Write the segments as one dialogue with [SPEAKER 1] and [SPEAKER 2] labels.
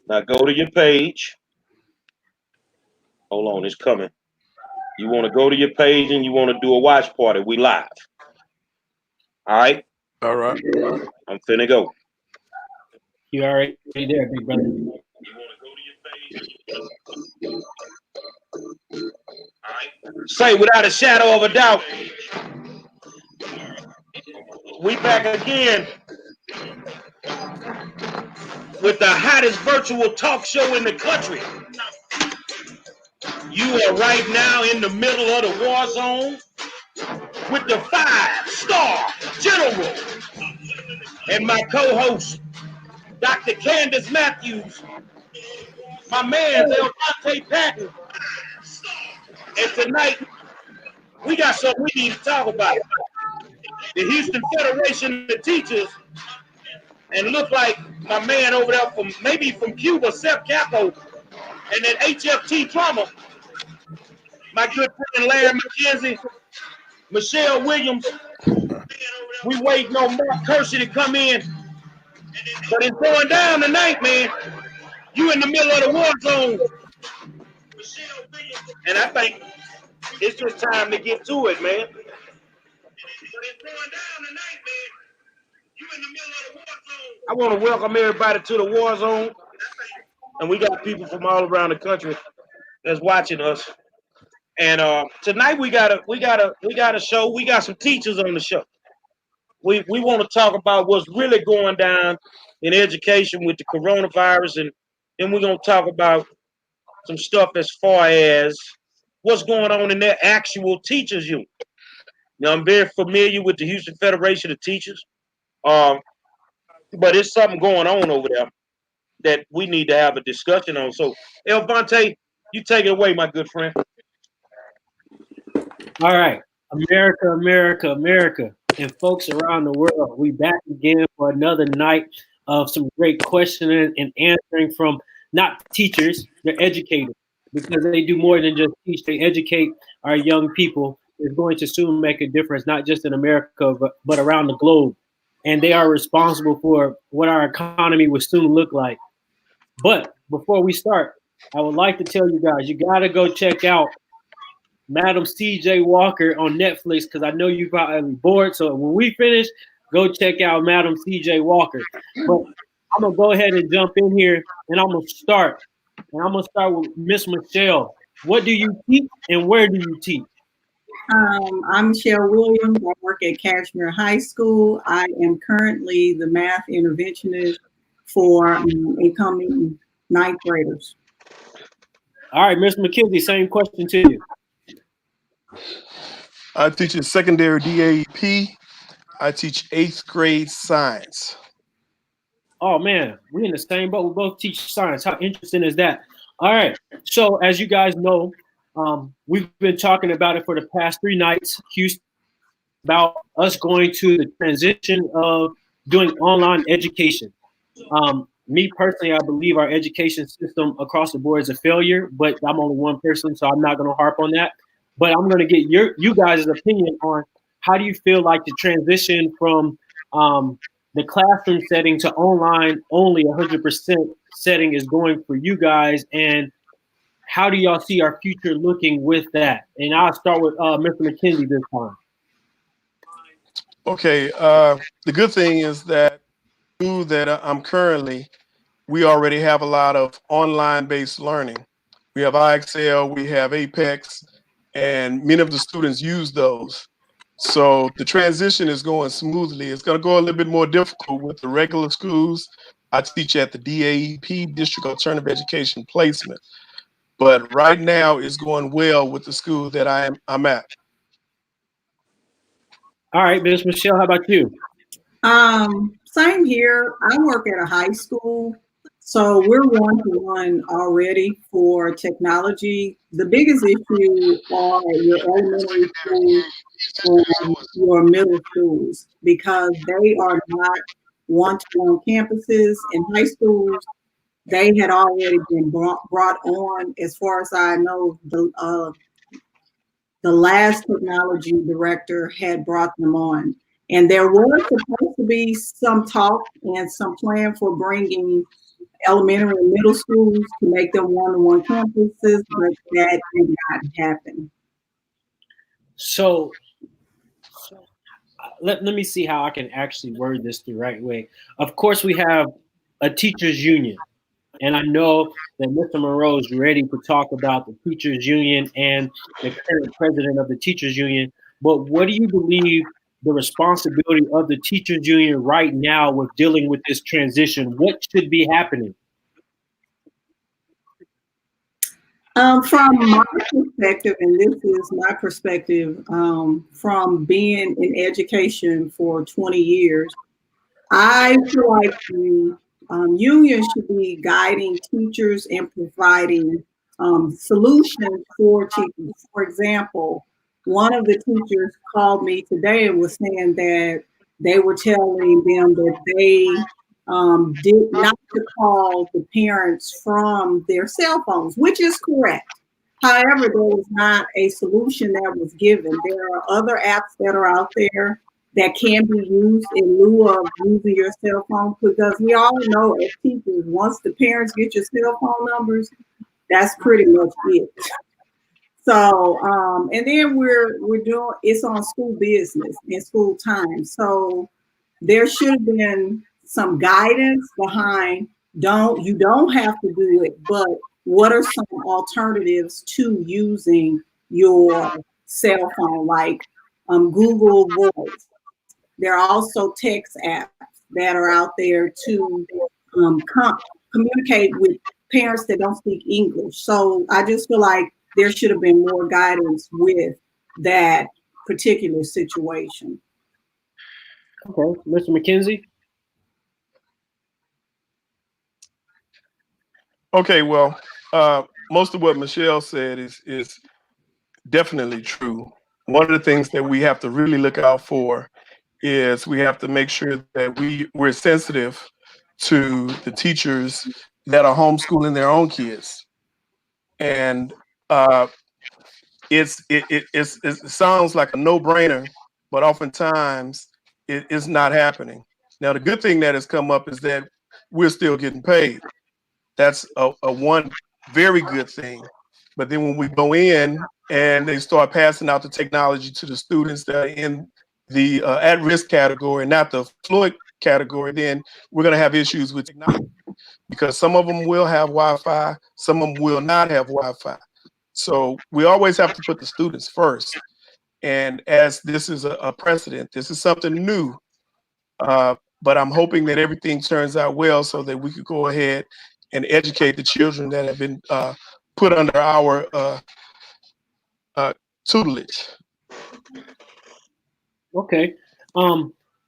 [SPEAKER 1] Now go to your page. Hold on, it's coming. You want to go to your page and you want to do a watch party. We live. All right?
[SPEAKER 2] All right.
[SPEAKER 1] I'm finna go.
[SPEAKER 3] You already there, big brother.
[SPEAKER 1] You want to go to your page. All right. Say without a shadow of a doubt, we back again with the hottest virtual talk show in the country. You are right now in the middle of the war zone with the 5-star general and my co-host, Dr. Candace Matthews, my man, Delmonte Patton. And tonight, we got something we need to talk about. The Houston Federation of Teachers, and look like my man over there from Cuba, Sep Capo, and then HFT drummer, my good friend Larry Mckenzie, Michelle Williams. We waiting on Mark Kersey to come in, but it's going down tonight, man. You in the middle of the war zone, and I think it's just time to get to it, man. I want to welcome everybody to the war zone, and we got people from all around the country that's watching us. And tonight we got a show. We got some teachers on the show. We want to talk about what's really going down in education with the coronavirus, and then we're gonna talk about some stuff as far as what's going on in their actual teachers union. Now, I'm very familiar with the Houston Federation of Teachers, but it's something going on over there that we need to have a discussion on. So, Elvante, you take it away, my good friend.
[SPEAKER 3] All right. America, America, America, and folks around the world, we back again for another night of some great questioning and answering from not teachers, they're educators, because they do more than just teach. They educate our young people. Is going to soon make a difference, not just in America, but around the globe. And they are responsible for what our economy will soon look like. But before we start, I would like to tell you guys, you got to go check out Madam C.J. Walker on Netflix, because I know you're probably bored. So when we finish, go check out Madam C.J. Walker. But I'm going to go ahead and jump in here, and I'm going to start. And I'm going to start with Miss Michelle. What do you teach, and where do you teach?
[SPEAKER 4] I'm Michelle Williams. I work at Cashmere High School. I am currently the math interventionist for incoming 9th graders.
[SPEAKER 3] All right, Ms. McKenzie, same question to you.
[SPEAKER 2] I teach in secondary DAEP. I teach 8th grade science.
[SPEAKER 3] Oh, man, we're in the same boat. We both teach science. How interesting is that? All right. So as you guys know, we've been talking about it for the past 3 nights, Houston, about us going to the transition of doing online education. Me personally, I believe our education system across the board is a failure, but I'm only one person, so I'm not going to harp on that. But I'm going to get you guys' opinion on how do you feel like the transition from the classroom setting to online only 100% setting is going for you guys, and how do y'all see our future looking with that? And I'll start with Mr. McKenzie this time.
[SPEAKER 2] Okay, the good thing is that I'm currently, we already have a lot of online-based learning. We have IXL, we have Apex, and many of the students use those. So the transition is going smoothly. It's going to go a little bit more difficult with the regular schools. I teach at the DAEP, District Alternative Education Placement. But right now it's going well with the school that I'm at.
[SPEAKER 3] All right, Ms. Michelle, how about you?
[SPEAKER 4] Same here. I work at a high school, so we're 1-to-1 already for technology. The biggest issue are your elementary schools and your middle schools, because they are not 1-to-1 campuses. In high schools, they had already been brought on. As far as I know, the last technology director had brought them on. And there was supposed to be some talk and some plan for bringing elementary and middle schools to make them one-to-one campuses, but that did not happen.
[SPEAKER 3] So let me see how I can actually word this the right way. Of course, we have a teachers union, and I know that Mr. Monroe is ready to talk about the teachers union and the current president of the teachers union. But what do you believe the responsibility of the teachers union right now with dealing with this transition? What should be happening?
[SPEAKER 4] From my perspective, and this is my perspective, from being in education for 20 years, I feel like the union should be guiding teachers and providing solutions for teachers. For example, one of the teachers called me today and was saying that they were telling them that they did not to call the parents from their cell phones, which is correct. However, there was not a solution that was given. There are other apps that are out there that can be used in lieu of using your cell phone, because we all know as teachers, once the parents get your cell phone numbers, that's pretty much it. So, and then we're doing, it's on school business and school time. So there should have been some guidance behind, you don't have to do it, but what are some alternatives to using your cell phone, like Google Voice? There are also text apps that are out there to communicate with parents that don't speak English. So I just feel like there should have been more guidance with that particular situation.
[SPEAKER 3] Okay, Mr. Mckenzie?
[SPEAKER 2] Okay, well, most of what Michelle said is definitely true. One of the things that we have to really look out for is we have to make sure that we're sensitive to the teachers that are homeschooling their own kids. And it sounds like a no-brainer, but oftentimes it's not happening. Now, the good thing that has come up is that we're still getting paid. That's a one very good thing. But then when we go in and they start passing out the technology to the students that are in the at-risk category, not the fluid category, then we're going to have issues with technology, because some of them will have Wi-Fi, some of them will not have Wi-Fi. So we always have to put the students first. And as this is a precedent, this is something new. But I'm hoping that everything turns out well so that we could go ahead and educate the children that have been put under our tutelage.
[SPEAKER 3] Okay.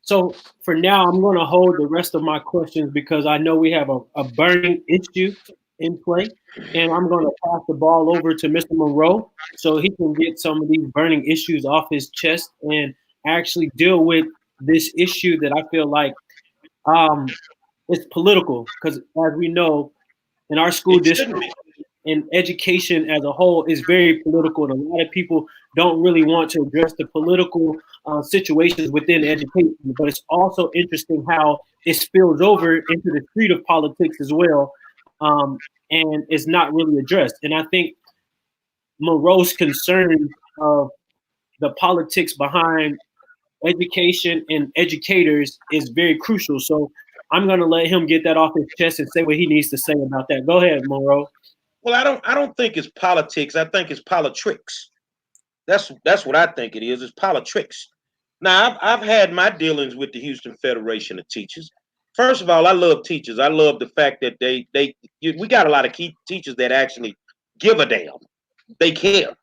[SPEAKER 3] So for now, I'm going to hold the rest of my questions because I know we have a burning issue in play, and I'm going to pass the ball over to Mr. Monroe so he can get some of these burning issues off his chest and actually deal with this issue that I feel like it's political, because as we know, in our school district and education as a whole is very political, and a lot of people don't really want to address the political situations within education. But it's also interesting how it spills over into the street of politics as well, and is not really addressed. And I think Monroe's concern of the politics behind education and educators is very crucial. So I'm going to let him get that off his chest and say what he needs to say about that. Go ahead, Monroe.
[SPEAKER 1] Well, I don't think it's politics. I think it's politics. That's what I think it is. It's politics. Now, I've had my dealings with the Houston Federation of Teachers. First of all, I love teachers. I love the fact that we got a lot of key teachers that actually give a damn. They care.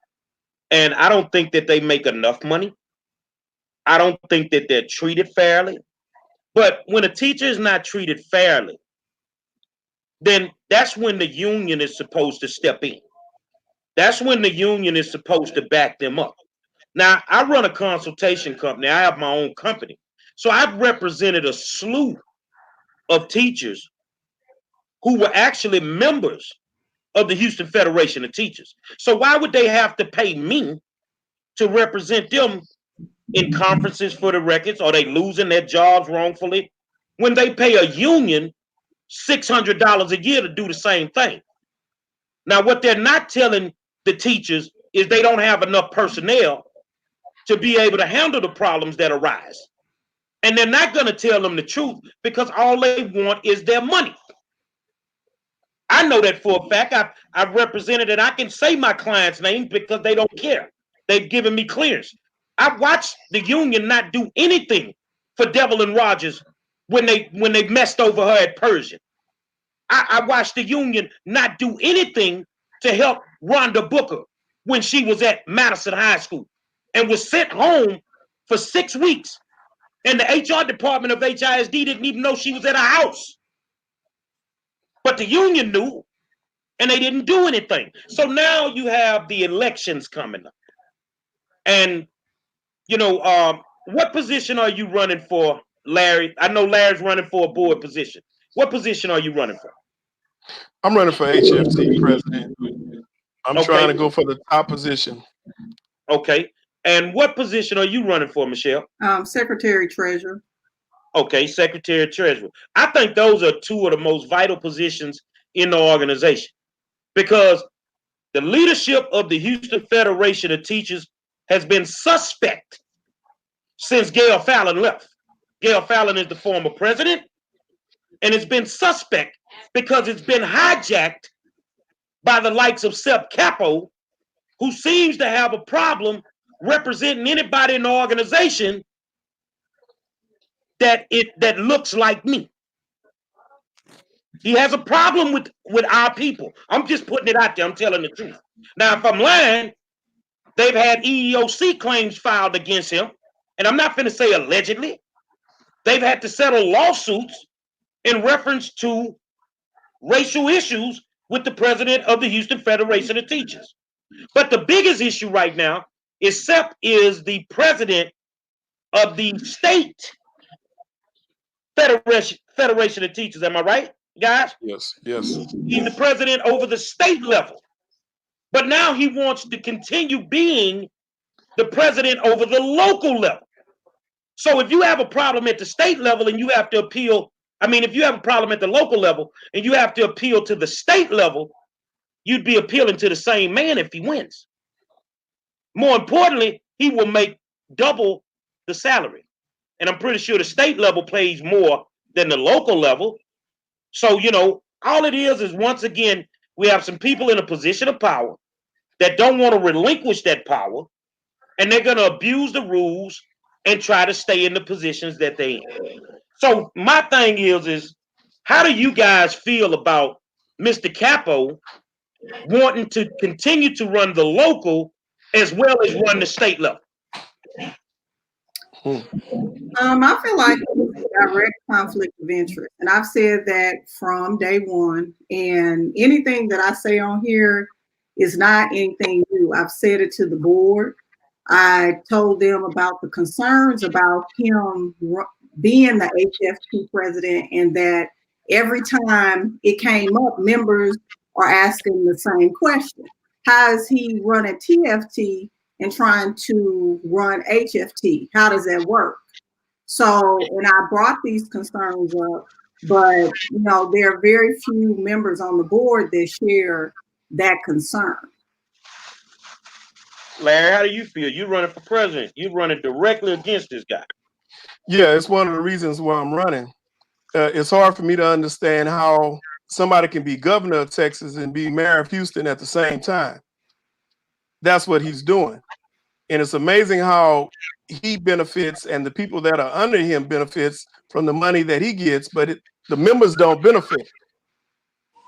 [SPEAKER 1] And I don't think that they make enough money. I don't think that they're treated fairly. But when a teacher is not treated fairly, then that's when the union is supposed to step in. That's when the union is supposed to back them up. Now, I run a consultation company. I have my own company. So I've represented a slew of teachers who were actually members of the Houston Federation of Teachers. So why would they have to pay me to represent them in conferences for the records? Are they losing their jobs wrongfully? When they pay a union $600 a year to do the same thing. Now, what they're not telling the teachers is they don't have enough personnel to be able to handle the problems that arise. And they're not going to tell them the truth because all they want is their money. I know that for a fact. I've represented it. I can say my client's name because they don't care. They've given me clearance. I watched the union not do anything for Devlin Rogers when they messed over her at Persian. I watched the union not do anything to help Rhonda Booker when she was at Madison High School and was sent home for 6 weeks. And the HR department of HISD didn't even know she was at her house. But the union knew, and they didn't do anything. So now you have the elections coming up. And, what position are you running for, Larry? I know Larry's running for a board position. What position are you running for?
[SPEAKER 2] I'm running for HFT president. I'm trying to go for the top position.
[SPEAKER 1] Okay. And what position are you running for, Michelle?
[SPEAKER 4] Secretary Treasurer.
[SPEAKER 1] Okay, Secretary Treasurer. I think those are two of the most vital positions in the organization because the leadership of the Houston Federation of Teachers has been suspect since Gail Fallon left. Gail Fallon is the former president, and it's been suspect because it's been hijacked by the likes of Sep Capo, who seems to have a problem representing anybody in the organization that looks like me. He has a problem with our people. I'm just putting it out there. I'm telling the truth. Now, if I'm lying, they've had EEOC claims filed against him, and I'm not going to say allegedly. They've had to settle lawsuits in reference to racial issues with the president of the Houston Federation of Teachers. But the biggest issue right now is Sep is the president of the state Federation of Teachers. Am I right, guys?
[SPEAKER 2] Yes.
[SPEAKER 1] He's the president over the state level. But now he wants to continue being the president over the local level. So if you have a problem at the state level and you have to appeal, if you have a problem at the local level and you have to appeal to the state level, you'd be appealing to the same man if he wins. More importantly, he will make double the salary. And I'm pretty sure the state level pays more than the local level. So, all it is once again, we have some people in a position of power that don't want to relinquish that power, and they're going to abuse the rules and try to stay in the positions that they're in. So my thing is how do you guys feel about Mr. Capo wanting to continue to run the local as well as run the state level?
[SPEAKER 4] I feel like it's a direct conflict of interest. And I've said that from day one. And anything that I say on here is not anything new. I've said it to the board. I told them about the concerns about him being the HFT president, and that every time it came up, members are asking the same question. How is he running TFT and trying to run HFT? How does that work? So, and I brought these concerns up, but there are very few members on the board that share that concern.
[SPEAKER 1] Larry, how do you feel? You're running for president. You're running directly against this guy.
[SPEAKER 2] Yeah, it's one of the reasons why I'm running. It's hard for me to understand how somebody can be governor of Texas and be mayor of Houston at the same time. That's what he's doing. And it's amazing how he benefits and the people that are under him benefits from the money that he gets, but the members don't benefit.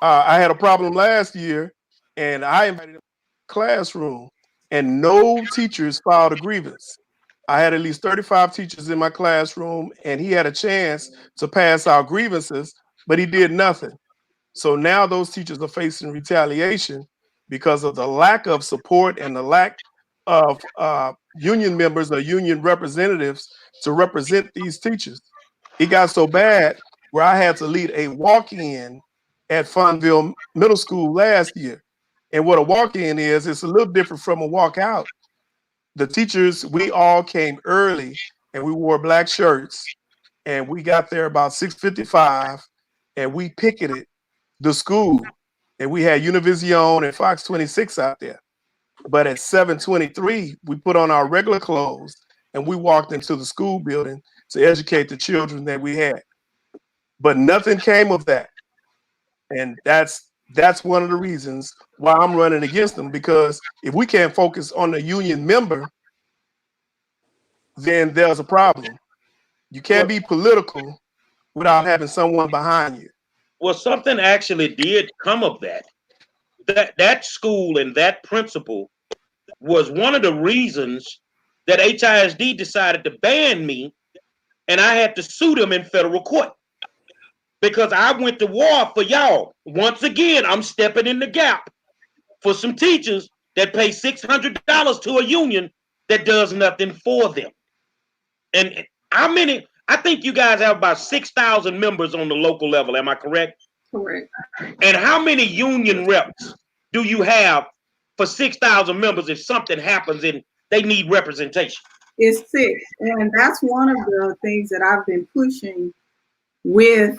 [SPEAKER 2] I had a problem last year, and I invited him to the classroom, and no teachers filed a grievance. I had at least 35 teachers in my classroom, and he had a chance to pass out grievances, but he did nothing. So now those teachers are facing retaliation because of the lack of support and the lack of union members or union representatives to represent these teachers. It got so bad where I had to lead a walk-in at Fonville Middle School last year. And what a walk-in is, it's a little different from a walk-out. The teachers, we all came early and we wore black shirts, and we got there about 6:55, and we picketed the school, and we had Univision and Fox 26 out there. But at 7:23, we put on our regular clothes and we walked into the school building to educate the children that we had. But nothing came of that. And that's one of the reasons why I'm running against them, because if we can't focus on the union member, then there's a problem. You can't be political without having someone behind you.
[SPEAKER 1] Well, something actually did come of that. That school and that principal was one of the reasons that HISD decided to ban me, and I had to sue them in federal court because I went to war for y'all. Once again, I'm stepping in the gap for some teachers that pay $600 to a union that does nothing for them. And how many? I think you guys have about 6,000 members on the local level. Am I correct?
[SPEAKER 4] Correct.
[SPEAKER 1] And how many union reps do you have for 6,000 members if something happens and they need representation?
[SPEAKER 4] It's 6. And that's one of the things that I've been pushing with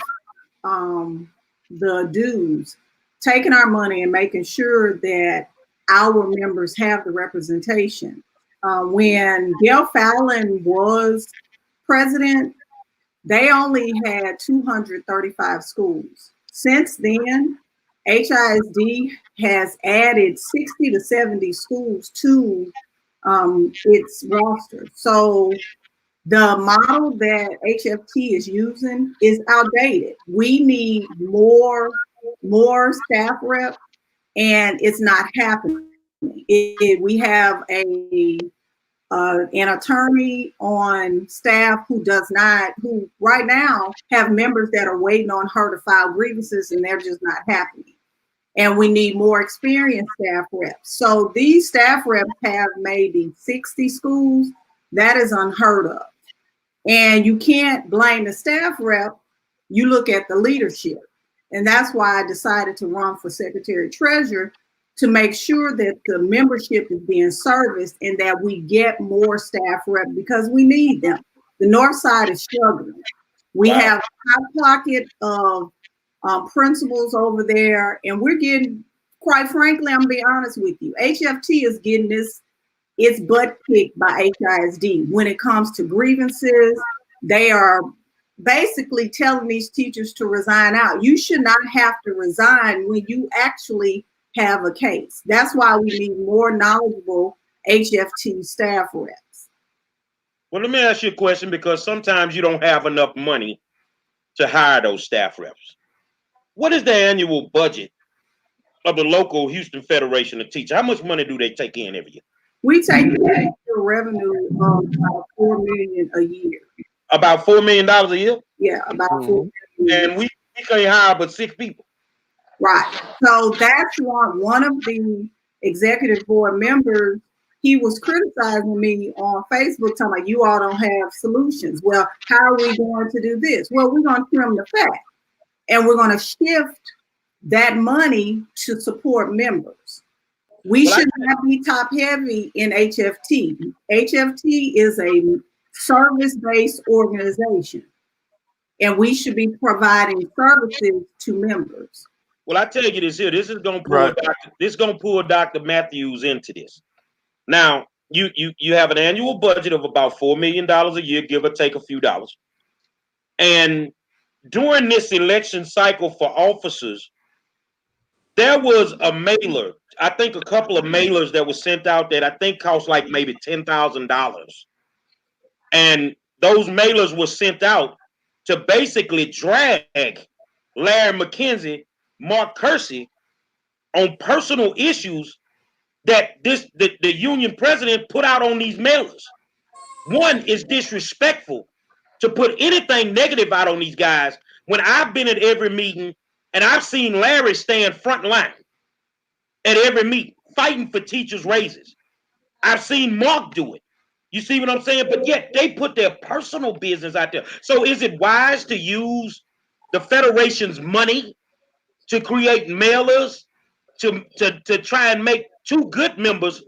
[SPEAKER 4] the dues, taking our money and making sure that our members have the representation. When Gail Fallon was president, they only had 235 schools. Since then, HISD has added 60 to 70 schools to its roster. So the model that HFT is using is outdated. We need more staff rep, and it's not happening. We have an attorney on staff who right now have members that are waiting on her to file grievances, and they're just not happening. And we need more experienced staff reps. So these staff reps have maybe 60 schools. That is unheard of. And you can't blame the staff rep. You look at the leadership. And that's why I decided to run for Secretary Treasurer, to make sure that the membership is being serviced and that we get more staff reps, because we need them. The North Side is struggling. We have a hot pocket of principals over there, and we're getting, quite frankly, I'm gonna be honest with you, HFT is getting its butt kicked by HISD. When it comes to grievances, they are basically telling these teachers to resign out. You should not have to resign when you actually have a case. That's why we need more knowledgeable HFT staff reps.
[SPEAKER 1] Well, let me ask you a question, because sometimes you don't have enough money to hire those staff reps. What is the annual budget of the local Houston Federation of Teachers? How much money do they take in every year?
[SPEAKER 4] We take a revenue of about $4 million a year.
[SPEAKER 1] About $4 million a year?
[SPEAKER 4] Yeah, about $4 million.
[SPEAKER 1] And we can't hire but 6 people.
[SPEAKER 4] Right. So that's one of the executive board members, he was criticizing me on Facebook, talking about you all don't have solutions. Well, how are we going to do this? Well, we're going to trim the fat, and we're going to shift that money to support members. We should not be top heavy in HFT. HFT is a service-based organization, and we should be providing services to members.
[SPEAKER 1] Well, I tell you this here. This is going to pull Dr. Matthews into this. Now, you have an annual budget of about $4 million a year, give or take a few dollars. And during this election cycle for officers, there was a mailer, I think a couple of mailers that were sent out that I think cost like maybe $10,000. And those mailers were sent out to basically drag Larry Mckenzie, Mark Kersey on personal issues that the union president put out on these mailers. One is disrespectful to put anything negative out on these guys when I've been at every meeting and I've seen Larry stand front line at every meeting fighting for teachers' raises. I've seen Mark do it. You see what I'm saying? But yet they put their personal business out there. So is it wise to use the Federation's money to create mailers to try and make 2 good members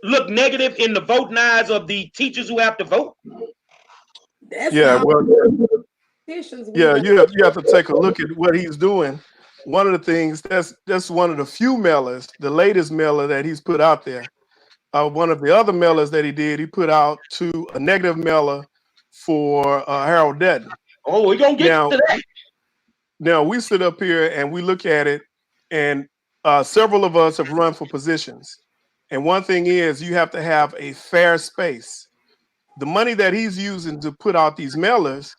[SPEAKER 1] look negative in the voting eyes of the teachers who have to vote?
[SPEAKER 2] Yeah, well, Yeah, you have to take a look at what he's doing. One of the things that's one of the few mailers, the latest mailer that he's put out there. One of the other mailers that he did, he put out to a negative mailer for Harold Dutton.
[SPEAKER 1] Oh, we're gonna get to that.
[SPEAKER 2] Now we sit up here and we look at it, and several of us have run for positions. And one thing is, you have to have a fair space. The money that he's using to put out these mailers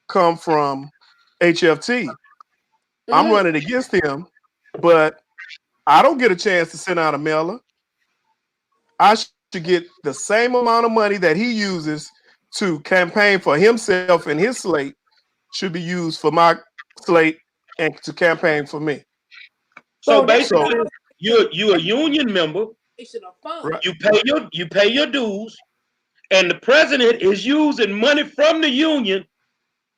[SPEAKER 2] come from HFT. I'm running against him, but I don't get a chance to send out a mailer. I should get the same amount of money that he uses to campaign for himself and his slate should be used for my slate and to campaign for me.
[SPEAKER 1] So basically, you're a union member.
[SPEAKER 2] Right.
[SPEAKER 1] You pay your dues, and the president is using money from the union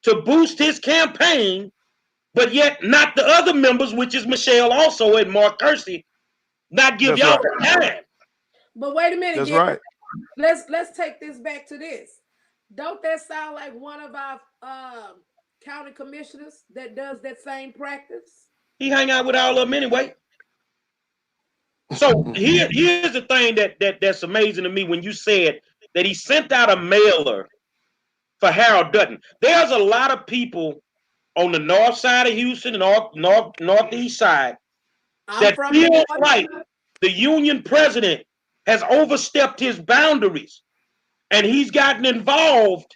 [SPEAKER 1] to boost his campaign, but yet not the other members, which is Michelle also and Mark Kersey, not give y'all the time.
[SPEAKER 5] But wait a minute.
[SPEAKER 2] That's right.
[SPEAKER 5] Let's take this back to this. Don't that sound like one of our county commissioners that does that same practice?
[SPEAKER 1] He hang out with all of them anyway. So here's the thing that's amazing to me when you said that he sent out a mailer for Harold Dutton. There's a lot of people on the north side of Houston and northeast side that feels like the union president has overstepped his boundaries and he's gotten involved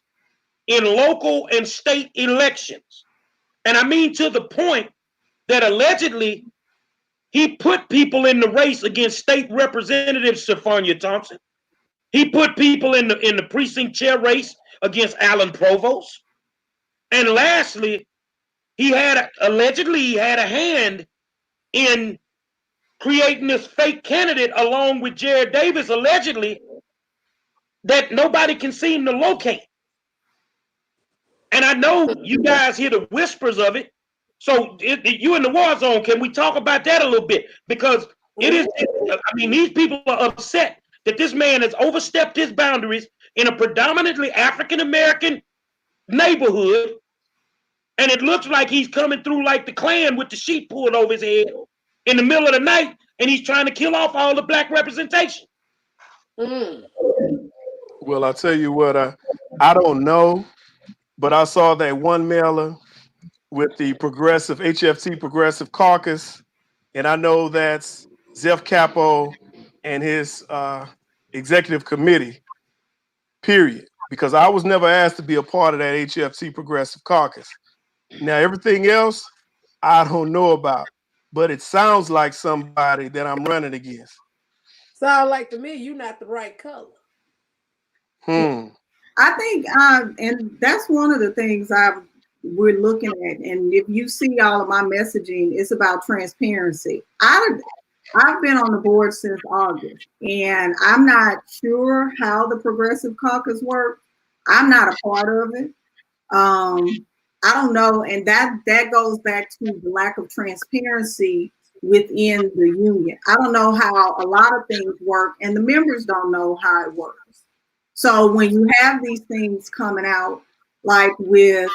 [SPEAKER 1] in local and state elections. And I mean to the point that allegedly he put people in the race against state representative Stephania Thompson. He put people in the precinct chair race against Alan Provost. And lastly, allegedly he had a hand in creating this fake candidate along with Jared Davis, allegedly, that nobody can seem to locate. And I know you guys hear the whispers of it. So you in the war zone, can we talk about that a little bit? Because these people are upset that this man has overstepped his boundaries in a predominantly African-American neighborhood. And it looks like he's coming through like the Klan with the sheet pulled over his head in the middle of the night, and he's trying to kill off all the black representation.
[SPEAKER 2] Well, I'll tell you what, I don't know, but I saw that one mailer with the HFT Progressive Caucus, and I know that's Zeph Capo and his executive committee, period, because I was never asked to be a part of that HFT Progressive Caucus. Now, everything else, I don't know about, but it sounds like somebody that I'm running against.
[SPEAKER 5] Sound like to me you're not the right color.
[SPEAKER 4] I think, and that's one of the things we're looking at. And if you see all of my messaging, it's about transparency. I've been on the board since August, and I'm not sure how the Progressive Caucus works. I'm not a part of it. I don't know, and that goes back to the lack of transparency within the union. I don't know how a lot of things work, and the members don't know how it works. So when you have these things coming out, like with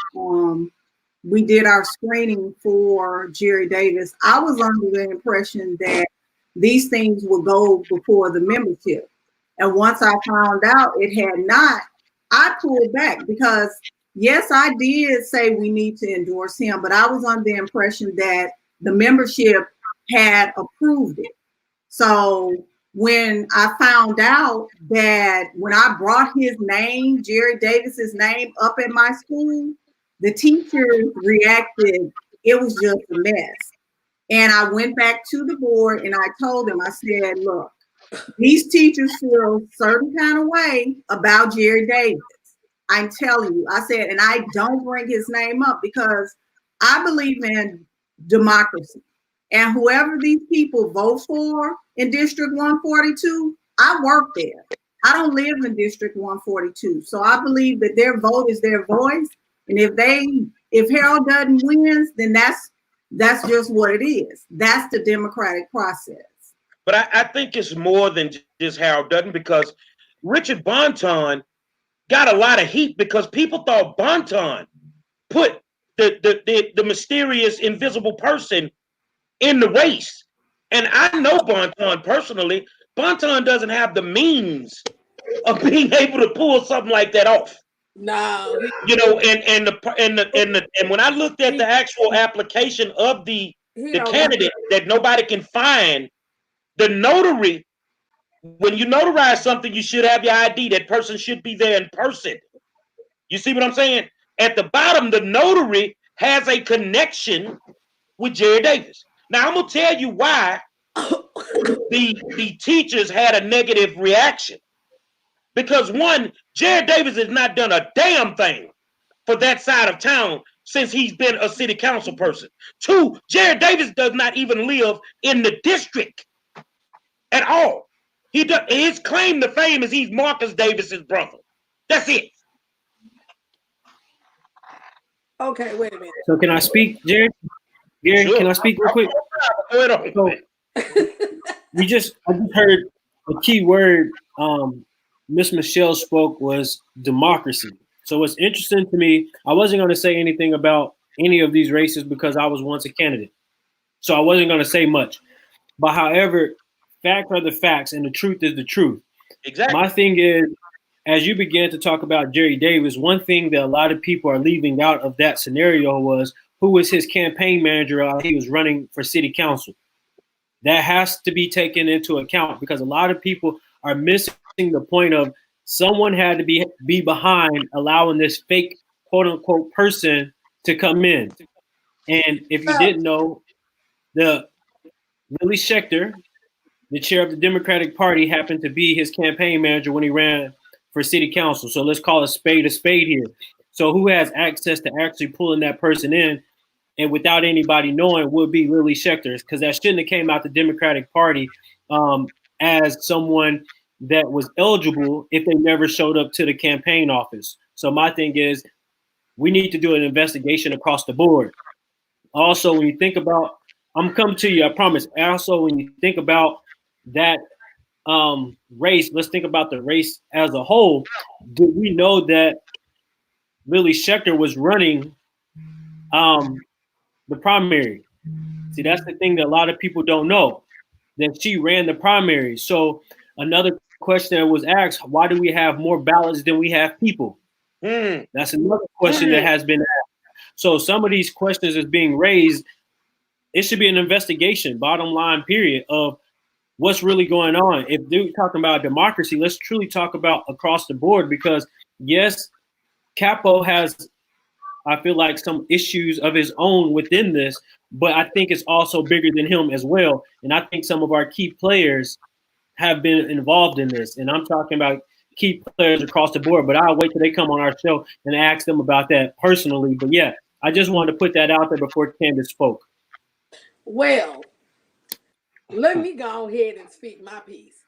[SPEAKER 4] we did our screening for Jerry Davis, I was under the impression that these things would go before the membership. And once I found out it had not, I pulled back because yes, I did say we need to endorse him, but I was under the impression that the membership had approved it. So when I found out that when I brought his name, Jerry Davis's name, up at my school, the teachers reacted, it was just a mess. And I went back to the board and I told them, I said, look, these teachers feel a certain kind of way about Jerry Davis. I'm telling you, I said, and I don't bring his name up because I believe in democracy. And whoever these people vote for in District 142, I work there. I don't live in District 142. So I believe that their vote is their voice. And if Harold Dutton wins, then that's just what it is. That's the democratic process.
[SPEAKER 1] But I think it's more than just Harold Dutton, because Richard Bonton got a lot of heat because people thought Bonton put the mysterious invisible person in the race. And I know Bonton personally. Bonton doesn't have the means of being able to pull something like that off.
[SPEAKER 5] No,
[SPEAKER 1] You know, and when I looked at the actual application of the candidate that nobody can find, the notary, when you notarize something, you should have your ID. That person should be there in person. You see what I'm saying? At the bottom, the notary has a connection with Jerry Davis. Now I'm gonna tell you why the teachers had a negative reaction. Because one, Jerry Davis has not done a damn thing for that side of town since he's been a city council person. Two, Jerry Davis does not even live in the district at all. His claim to fame is he's Marcus Davis's brother. That's it.
[SPEAKER 5] Okay, wait a minute.
[SPEAKER 3] So can I speak, Jared? Gary,
[SPEAKER 1] Sure.
[SPEAKER 3] can I speak real quick?
[SPEAKER 1] Go ahead.
[SPEAKER 3] So, I just heard a key word Miss Michelle spoke was democracy. So what's interesting to me, I wasn't going to say anything about any of these races because I was once a candidate. So I wasn't going to say much. But however, facts are the facts and the truth is the truth.
[SPEAKER 1] Exactly.
[SPEAKER 3] My thing is, as you began to talk about Jerry Davis, one thing that a lot of people are leaving out of that scenario was who was his campaign manager while he was running for city council. That has to be taken into account because a lot of people are missing the point of someone had to be behind allowing this fake quote unquote person to come in. And if you didn't know, the Willie Schechter, the chair of the Democratic Party, happened to be his campaign manager when he ran for city council. So let's call a spade here. So who has access to actually pulling that person in and without anybody knowing would be Lily Schechter, because that shouldn't have came out the Democratic Party as someone that was eligible if they never showed up to the campaign office. So my thing is we need to do an investigation across the board. Also, when you think about, I'm coming to you, I promise. Also, when you think about that race, let's think about the race as a whole. Did we know that Lily Schechter was running the primary? See, that's the thing that a lot of people don't know, that she ran the primary. So another question that was asked, why do we have more ballots than we have people? That's another question that has been asked. So some of these questions is being raised. It should be an investigation, bottom line, period, of what's really going on. If we're talking about democracy, let's truly talk about across the board because, yes, Capo has, I feel like, some issues of his own within this, but I think it's also bigger than him as well. And I think some of our key players have been involved in this. And I'm talking about key players across the board, but I'll wait till they come on our show and ask them about that personally. But yeah, I just wanted to put that out there before Candace spoke.
[SPEAKER 5] Well, let me go ahead and speak my piece.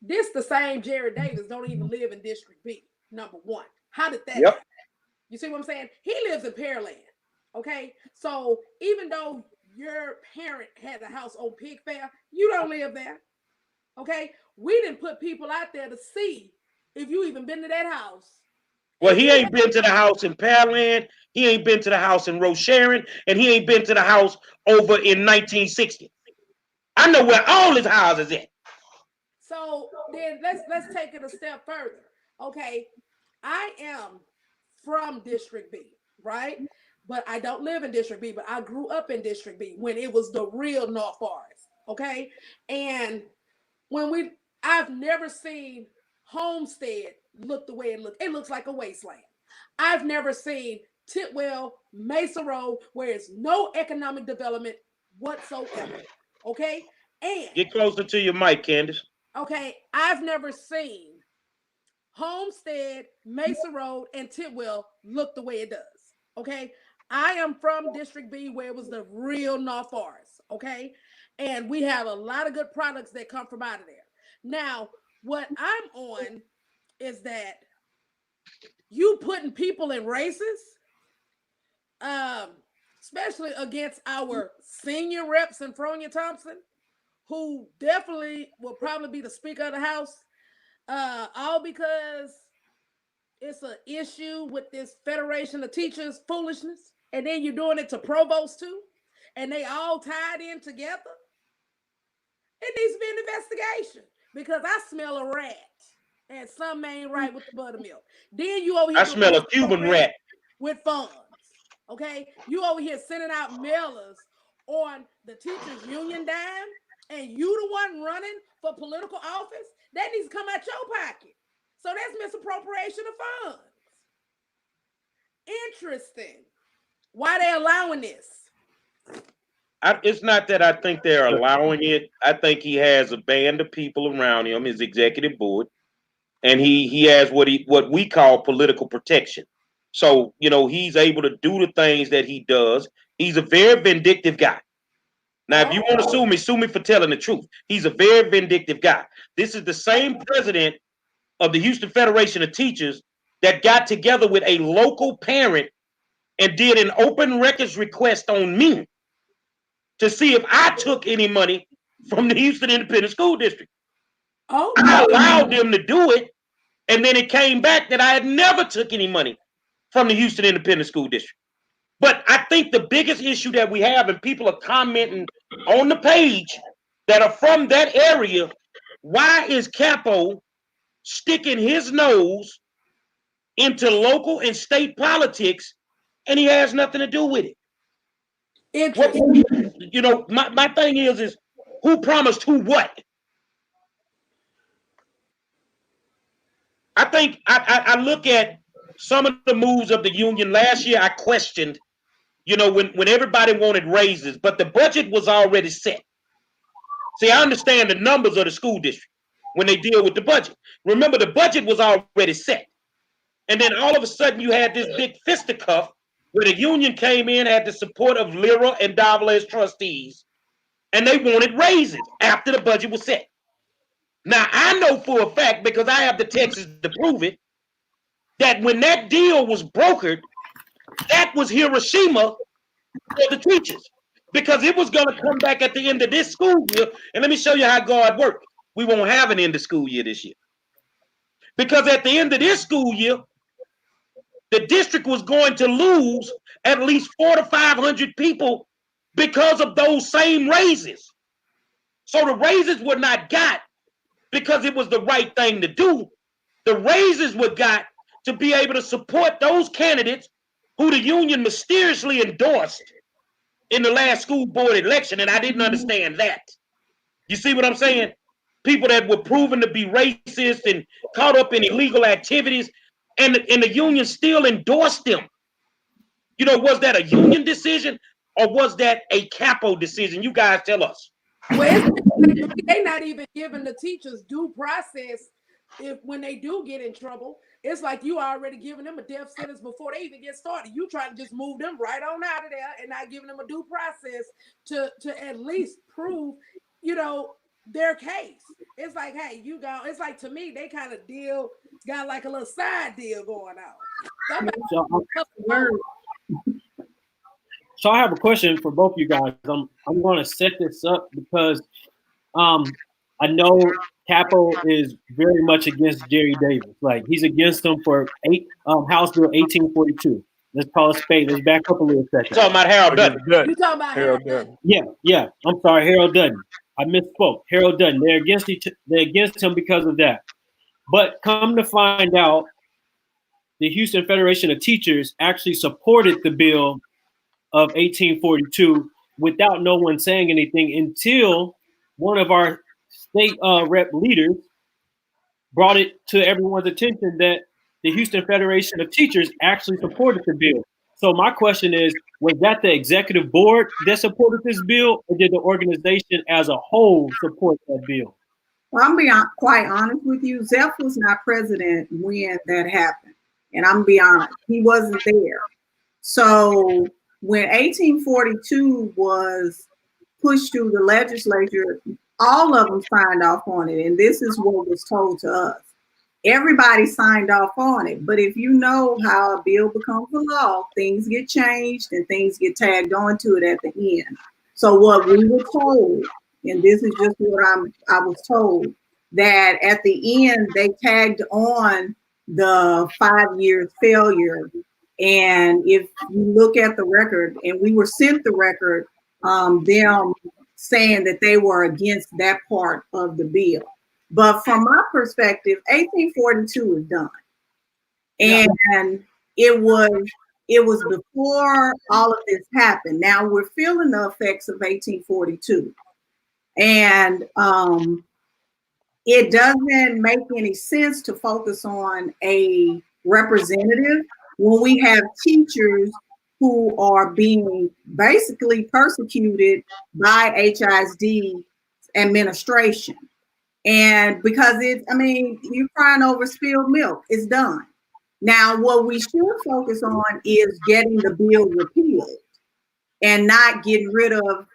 [SPEAKER 5] This the same Jerry Davis don't even live in District B, number one. How did that happen? You see what I'm saying? He lives in Pearland. Okay. So even though your parent had a house on Pig Fair, you don't live there. Okay. We didn't put people out there to see if you even been to that house.
[SPEAKER 1] Well, he ain't been to the house in Pearland. He ain't been to the house in Rocheron, and he ain't been to the house over in 1960. I know where all his houses at.
[SPEAKER 5] So then let's take it a step further. Okay, I am from District B, right? But I don't live in District B, but I grew up in District B when it was the real North Forest. Okay. And I've never seen Homestead look the way it looks. It looks like a wasteland. I've never seen Titwell, Mesa Road, where it's no economic development whatsoever. Okay. And
[SPEAKER 1] get closer to your mic, Candace.
[SPEAKER 5] Okay. I've never seen Homestead, Mesa Road, and Titwell look the way it does. Okay. I am from District B where it was the real North Forest. Okay. And we have a lot of good products that come from out of there. Now, what I'm on is that you putting people in races, especially against our senior reps in Fronia Thompson, who definitely will probably be the Speaker of the House, all because it's an issue with this Federation of Teachers foolishness, and then you're doing it to provost too, and they all tied in together. It needs to be an investigation because I smell a rat and something ain't right with the buttermilk. Then you over here.
[SPEAKER 1] I smell a Cuban rat
[SPEAKER 5] with funds. Okay, you over here sending out mailers on the teachers' union dime, and you the one running for political office. That needs to come out your pocket. So that's misappropriation of funds. Interesting. Why they allowing this?
[SPEAKER 1] It's not that I think they're allowing it. I think he has a band of people around him, his executive board, and he has what we call political protection. So, you know, he's able to do the things that he does. He's a very vindictive guy. Now, if you want to sue me for telling the truth. He's a very vindictive guy. This is the same president of the Houston Federation of Teachers that got together with a local parent and did an open records request on me to see if I took any money from the Houston Independent School District.
[SPEAKER 5] Oh,
[SPEAKER 1] I allowed them to do it, and then it came back that I had never took any money from the Houston Independent School District. But I think the biggest issue that we have, and people are commenting on the page that are from that area, why is Capo sticking his nose into local and state politics and he has nothing to do with it?
[SPEAKER 5] Interesting.
[SPEAKER 1] You know, my thing is who promised who what? I think I look at some of the moves of the union last year. I questioned, you know, when everybody wanted raises, but the budget was already set. See, I understand the numbers of the school district when they deal with the budget. Remember, the budget was already set. And then all of a sudden you had this big fisticuff where the union came in, had the support of Lyra and Davila as trustees, and they wanted raises after the budget was set. Now, I know for a fact, because I have the texts to prove it, that when that deal was brokered, that was Hiroshima for the teachers, because it was going to come back at the end of this school year. And let me show you how God worked. We won't have an end of school year this year, because at the end of this school year, the district was going to lose at least 400 to 500 people because of those same raises. So the raises were not got because it was the right thing to do. The raises were got to be able to support those candidates who the union mysteriously endorsed in the last school board election, and I didn't understand that. You see what I'm saying? People that were proven to be racist and caught up in illegal activities, and the union still endorsed them. You know, was that a union decision or was that a capo decision? You guys tell us.
[SPEAKER 5] Well, they're not even giving the teachers due process when they do get in trouble. It's like you already giving them a death sentence before they even get started. You try to just move them right on out of there and not giving them a due process to at least prove, you know, their case. It's like, hey, you go. It's like, to me, they kind of got like a little side deal going on.
[SPEAKER 3] So I have a question for both you guys. I'm going to set this up because I know Capo is very much against Jerry Davis. Like, he's against him for House Bill 1842. Let's call it spade. Let's back up a little second.
[SPEAKER 1] You're talking about Harold Dutton.
[SPEAKER 5] You're talking about Harold Dutton.
[SPEAKER 3] Yeah. I'm sorry, Harold Dutton. I misspoke. Harold Dutton. They're against him because of that. But come to find out, the Houston Federation of Teachers actually supported the bill of 1842 without no one saying anything until one of our state rep leaders brought it to everyone's attention that the Houston Federation of Teachers actually supported the bill. So my question is, was that the executive board that supported this bill, or did the organization as a whole support that bill?
[SPEAKER 4] Well, I'm being quite honest with you. Zeph was not president when that happened. And I'm gonna be honest, he wasn't there. So when 1842 was pushed through the legislature, all of them signed off on it. And this is what was told to us. Everybody signed off on it. But if you know how a bill becomes a law, things get changed and things get tagged onto it at the end. So what we were told, and this is just what I was told, that at the end they tagged on the 5 years failure. And if you look at the record, and we were sent the record, them saying that they were against that part of the bill. But from my perspective, 1842 is done. And it was before all of this happened. Now we're feeling the effects of 1842. And it doesn't make any sense to focus on a representative when we have teachers who are being basically persecuted by HISD administration. And because you're crying over spilled milk, it's done. Now, what we should focus on is getting the bill repealed and not getting rid of,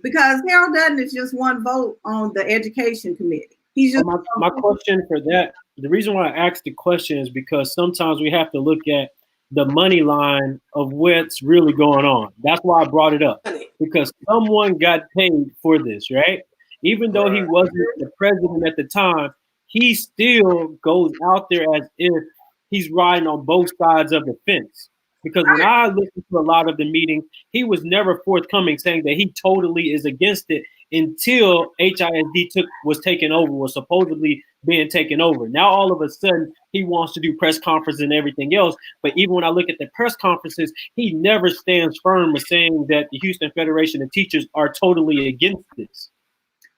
[SPEAKER 4] because Harold Dutton is just one vote on the education committee. He's just
[SPEAKER 3] my question for that. The reason why I asked the question is because sometimes we have to look at the money line of what's really going on. That's why I brought it up, because someone got paid for this, right? Even though he wasn't the president at the time, he still goes out there as if he's riding on both sides of the fence. Because when I listened to a lot of the meetings, he was never forthcoming saying that he totally is against it until HISD was taken over, was supposedly being taken over. Now, all of a sudden, he wants to do press conferences and everything else. But even when I look at the press conferences, he never stands firm with saying that the Houston Federation of Teachers are totally against this.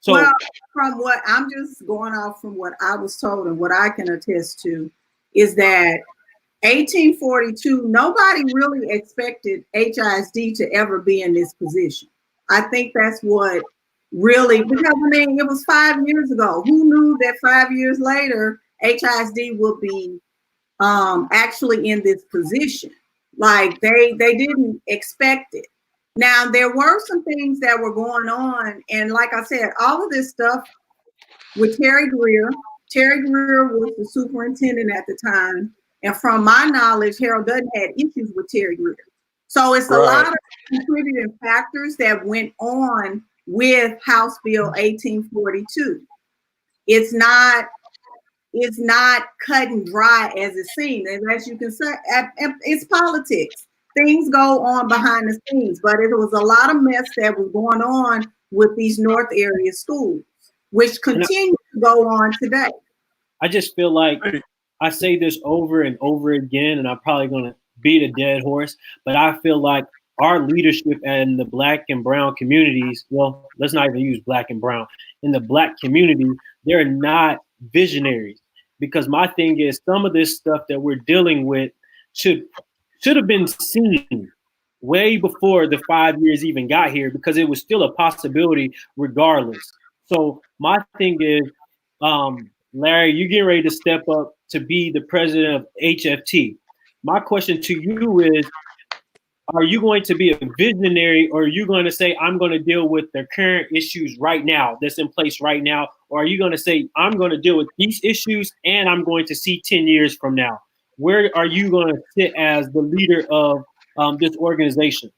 [SPEAKER 3] So,
[SPEAKER 4] well, from what I'm just going off from what I was told and what I can attest to is that 1842, nobody really expected HISD to ever be in this position. I think that's what really, because it was 5 years ago. Who knew that 5 years later, HISD will be actually in this position? Like they didn't expect it. Now, there were some things that were going on. And like I said, all of this stuff with Terry Greer was the superintendent at the time. And from my knowledge, Harold Dutton had issues with Terry Greer. So it's a lot of contributing factors that went on with House Bill 1842. It's not cut and dry as it seems. And as you can say, it's politics. Things go on behind the scenes, but it was a lot of mess that was going on with these North area schools, which continue to go on today.
[SPEAKER 3] I just feel like I say this over and over again, and I'm probably going to beat a dead horse, but I feel like our leadership in the Black and brown communities, well, let's not even use Black and brown, in the Black community, they're not visionaries. Because my thing is, some of this stuff that we're dealing with should have been seen way before the 5 years even got here, because it was still a possibility regardless. So my thing is, Larry, you're getting ready to step up to be the president of HFT. My question to you is, are you going to be a visionary, or are you going to say, I'm going to deal with the current issues right now that's in place right now? Or are you going to say, I'm going to deal with these issues and I'm going to see 10 years from now? Where are you going to sit as the leader of this organization?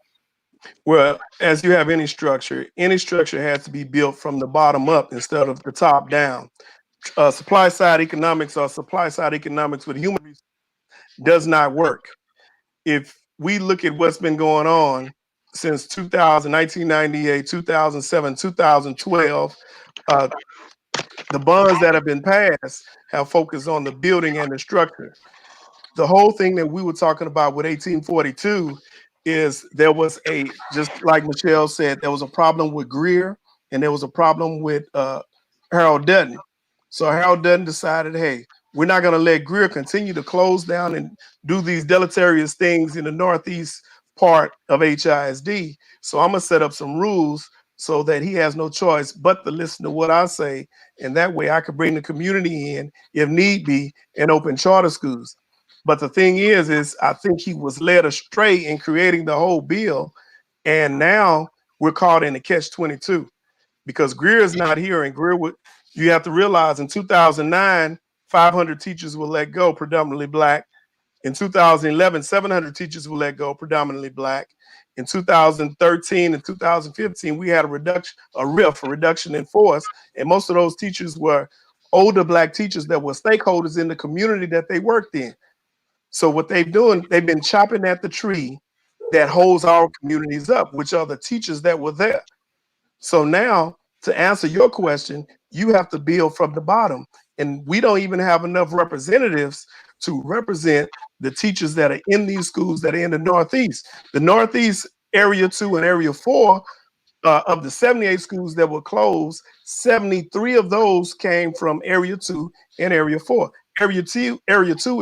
[SPEAKER 2] Well, as you have any structure has to be built from the bottom up instead of the top down. Supply side economics or supply side economics with human resources does not work. If we look at what's been going on since 2000, 1998, 2007, 2012, the bonds that have been passed have focused on the building and the structure. The whole thing that we were talking about with 1842 is there was just like Michelle said, there was a problem with Greer and there was a problem with Harold Dutton. So Harold Dutton decided, hey, we're not going to let Greer continue to close down and do these deleterious things in the northeast part of HISD. So I'm going to set up some rules so that he has no choice but to listen to what I say. And that way I could bring the community in, if need be, and open charter schools. But the thing is I think he was led astray in creating the whole bill. And now we're caught in a catch-22 because Greer is not here. And you have to realize in 2009, 500 teachers were let go, predominantly Black. In 2011, 700 teachers were let go, predominantly Black. In 2013 and 2015, we had a reduction in force, and most of those teachers were older Black teachers that were stakeholders in the community that they worked in. So what they've doing, they've been chopping at the tree that holds our communities up, which are the teachers that were there. So now, to answer your question, you have to build from the bottom. And we don't even have enough representatives to represent the teachers that are in these schools that are in the Northeast. The Northeast Area 2 and Area 4, of the 78 schools that were closed, 73 of those came from Area 2 and Area 4. Area 2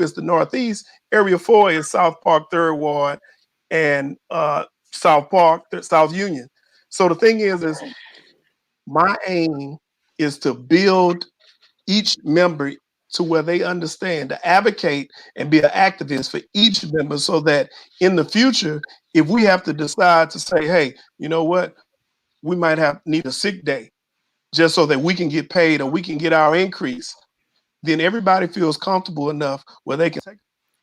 [SPEAKER 2] is the Northeast. Area 4 is South Park, 3rd Ward, and South Park, South Union. So the thing is my aim is to build each member to where they understand, to advocate and be an activist for each member, so that in the future, if we have to decide to say, hey, you know what, we might need a sick day just so that we can get paid or we can get our increase, then everybody feels comfortable enough where they can take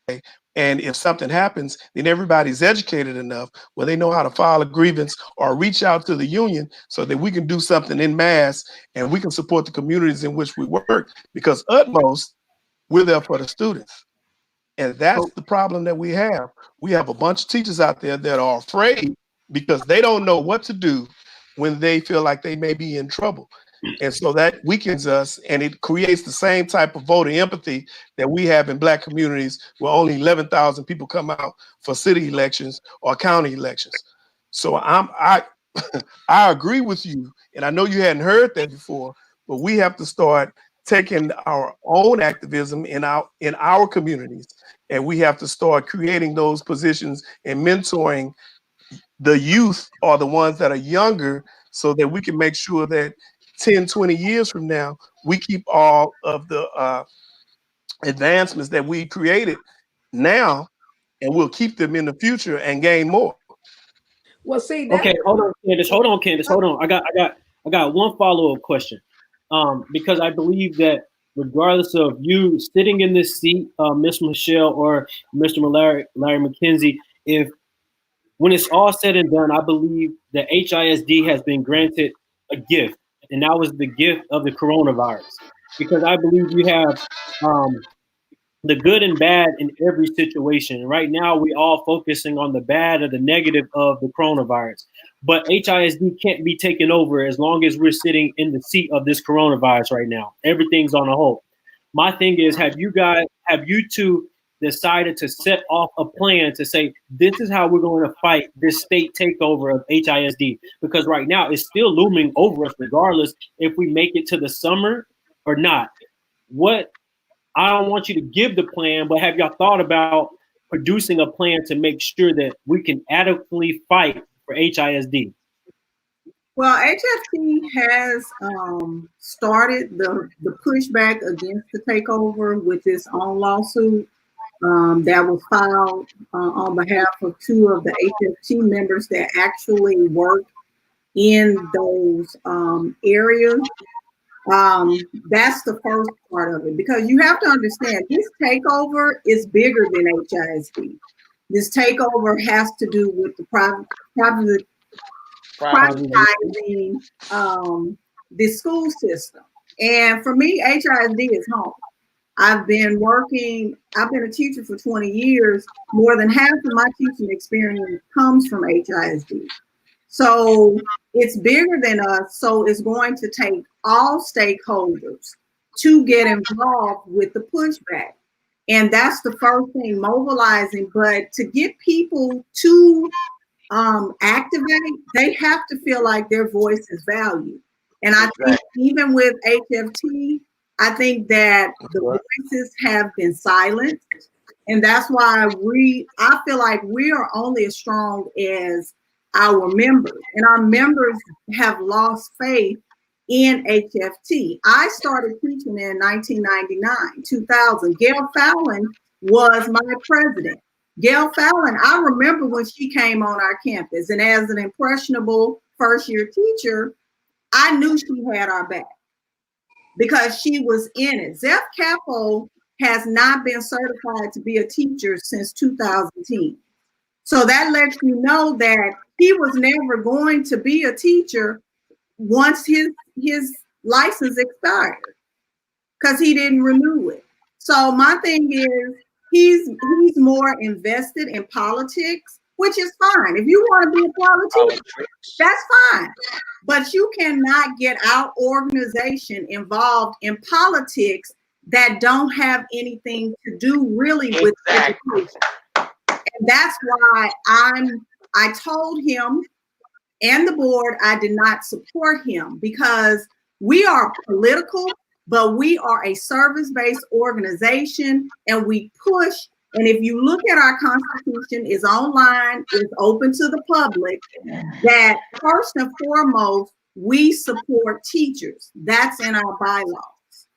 [SPEAKER 2] a day. And if something happens, then everybody's educated enough where they know how to file a grievance or reach out to the union so that we can do something in mass and we can support the communities in which we work. Because utmost, we're there for the students. And that's the problem that we have. We have a bunch of teachers out there that are afraid because they don't know what to do when they feel like they may be in trouble. And so that weakens us, and it creates the same type of voter empathy that we have in Black communities where only 11,000 people come out for city elections or county elections. So I agree with you, and I know you hadn't heard that before, but we have to start taking our own activism in our communities, and we have to start creating those positions and mentoring the youth, or the ones that are younger, so that we can make sure that 10, 20 years from now, we keep all of the advancements that we created now, and we'll keep them in the future and gain more.
[SPEAKER 5] Well, see,
[SPEAKER 3] Okay, hold on, Candace. Hold on. I got one follow-up question. Because I believe that regardless of you sitting in this seat, Miss Michelle or Mr. Larry Mckenzie, if when it's all said and done, I believe that HISD has been granted a gift, and that was the gift of the coronavirus. Because I believe you have the good and bad in every situation. Right now, we all focusing on the bad or the negative of the coronavirus. But HISD can't be taken over as long as we're sitting in the seat of this coronavirus right now. Everything's on a hold. My thing is, have you two decided to set off a plan to say, this is how we're going to fight this state takeover of HISD? Because right now it's still looming over us, regardless if we make it to the summer or not. I don't want you to give the plan, but have y'all thought about producing a plan to make sure that we can adequately fight for HISD?
[SPEAKER 4] Well, HFT has started the pushback against the takeover with its own lawsuit that was filed on behalf of two of the HFT members that actually work in those areas. That's the first part of it, because you have to understand this takeover is bigger than HISD. This takeover has to do with the privatizing the school system. And for me, HISD is home. I've been a teacher for 20 years. More than half of my teaching experience comes from HISD. So it's bigger than us. So it's going to take all stakeholders to get involved with the pushback. And that's the first thing, mobilizing. But to get people to activate, they have to feel like their voice is valued. And I think even with HFT, I think that the voices have been silenced. And that's why I feel like we are only as strong as our members. And our members have lost faith in HFT. I started teaching in 1999, 2000. Gail Fallon was my president. Gail Fallon, I remember when she came on our campus, and as an impressionable first-year teacher, I knew she had our back because she was in it. Zeph Capo has not been certified to be a teacher since 2010. So that lets you know that he was never going to be a teacher once his license expired. because he didn't renew it. So my thing is, he's more invested in politics, which is fine. If you want to be a politician, that's fine. But you cannot get our organization involved in politics that don't have anything to do really with education. And that's why I told him and the board I did not support him, because we are political, but we are a service-based organization, and we push. And if you look at our Constitution, it's online, it's open to the public, that first and foremost, we support teachers. That's in our bylaws.